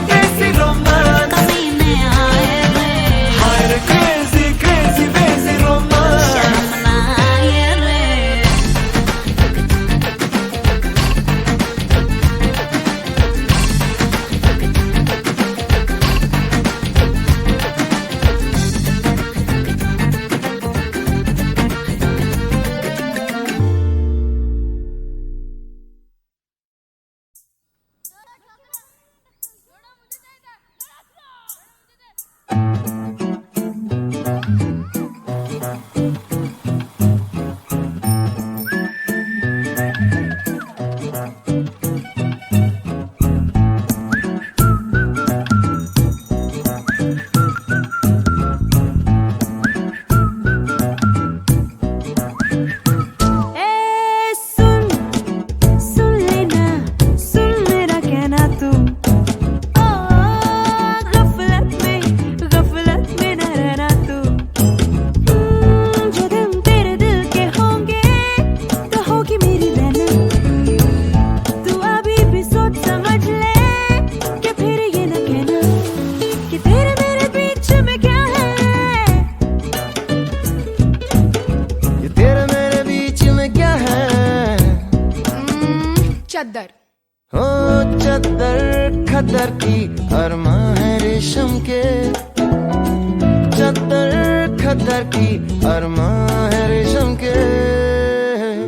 S3: खतर की अरमा है रेशम के, चद्दर खतर की अरमा है रेशम के।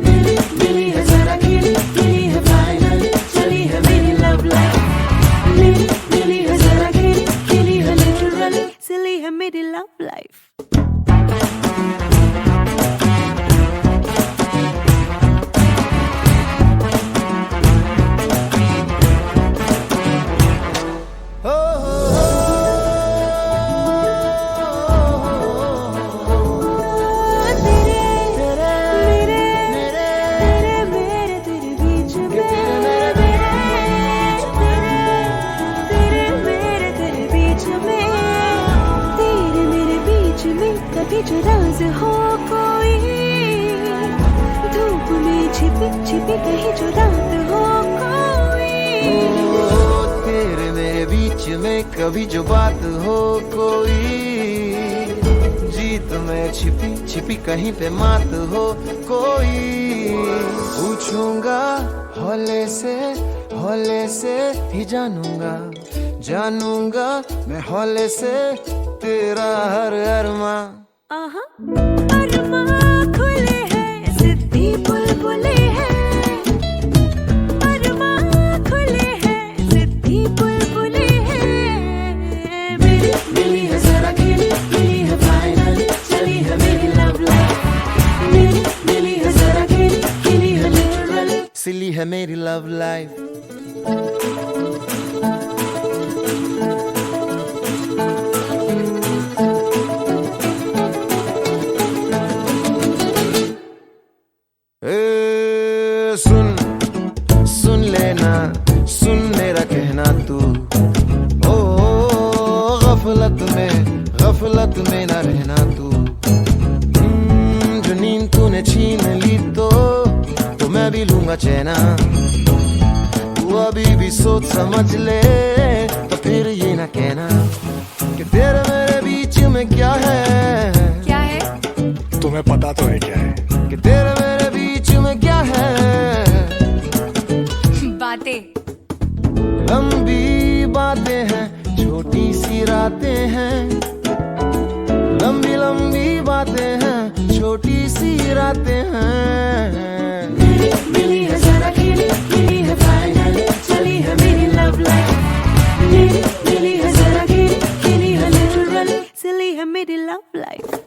S5: मिली है जरा खिली, मिली है फाइनल, चली है मेरी लव लाइफ। मिली है जरा खिली, खिली है लिटरली, चली है मेरी लव लाइफ। कभी जो राज हो कोई, धूप में छिपी छिपी कहीं जो रात हो कोई।
S3: तेरे मेरे बीच में कभी जो बात हो कोई, जीत में छिपी छिपी कहीं पे मात हो कोई। पूछूंगा हौले से ही जानूंगा, जानूंगा मैं हौले से तेरा हर अरमा।
S5: अरमा खुले हैं, सिद्धि बुलबुले हैं। अरमा खुले हैं, सिद्धि बुलबुले हैं। मिली है जरा खिली, मिली है फाइनल, चली है मेरी लव लाइफ। मिली है जरा खिली, खिली है लिटरली,
S3: सिली है मेरी लव लाइफ। सुन लेना, सुन मेरा कहना तू, ओ गफलत में ना रहना तू। जो नींद तूने छीन ली तो मैं भी लूंगा चैना। तू अभी भी सोच समझ ले, तो फिर ये ना कहना कि तेरे मेरे बीच में क्या है।
S2: क्या है?
S7: तुम्हें पता तो है क्या है?
S3: कि तेरे मेरे बीच में क्या है।
S2: बातें,
S3: लंबी बातें हैं, छोटी सी रातें हैं। लंबी लंबी बातें हैं, छोटी सी रातें हैं।
S5: मिली है जरा खिली, मिली है फाइनल, चली है मेरी लव लाइफ। मिली है जरा खिली, खिली है लिटरली, चली है मेरी लव लाइफ।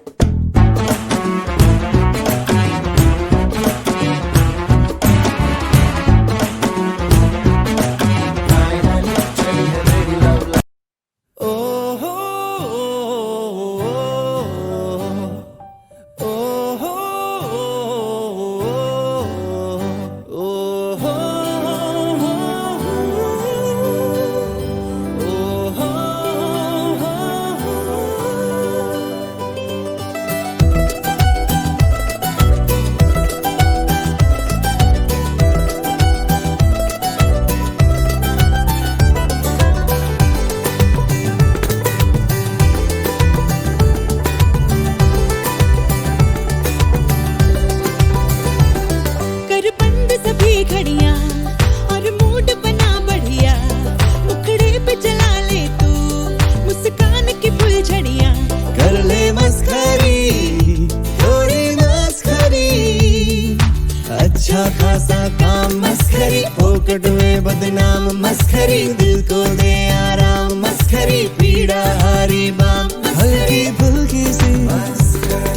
S6: अच्छा खासा काम मस्खरी, फोकट में बदनाम मस्खरी, दिल को दे आराम मस्खरी, पीड़ा हारी बाम हल्की फुल्की सी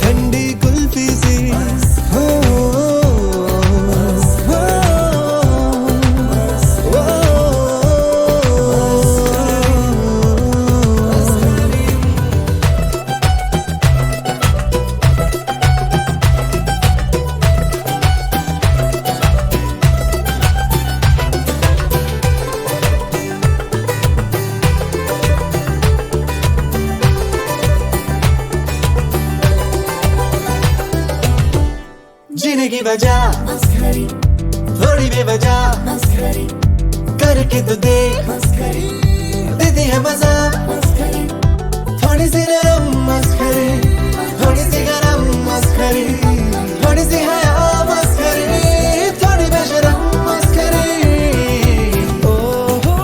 S6: ठंडी कुल्फी सी। हो जीने की वजह मस्खरी, थोड़ी बेवजह मस्खरी, करके तो देख मस्खरी, देती है मजा मस्खरी, थोड़ी सी नरम मस्खरी, थोड़ी सी गरम मस्खरी, थोड़ी सी हया मस्खरी, थोड़ी बेशरम मस्खरी। ओ हो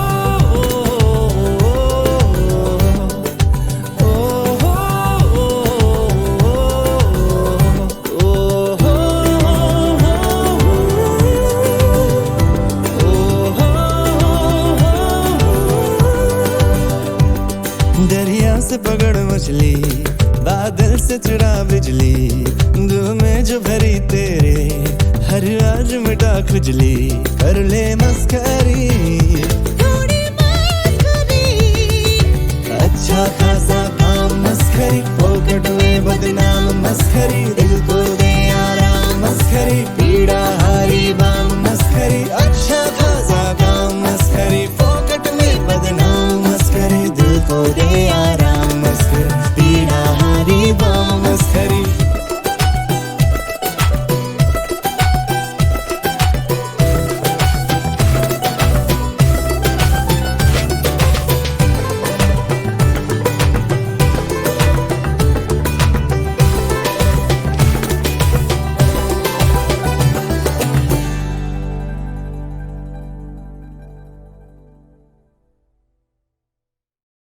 S6: दरिया से पकड़ मछली, बादल से चुरा बिजली, दिल में जो भरी तेरे हर आज मिटा खुजली, कर ले मस्करी,
S5: थोड़ी मस्करी,
S6: अच्छा खासा काम मस्करी, पोपट में बदनाम मस्करी।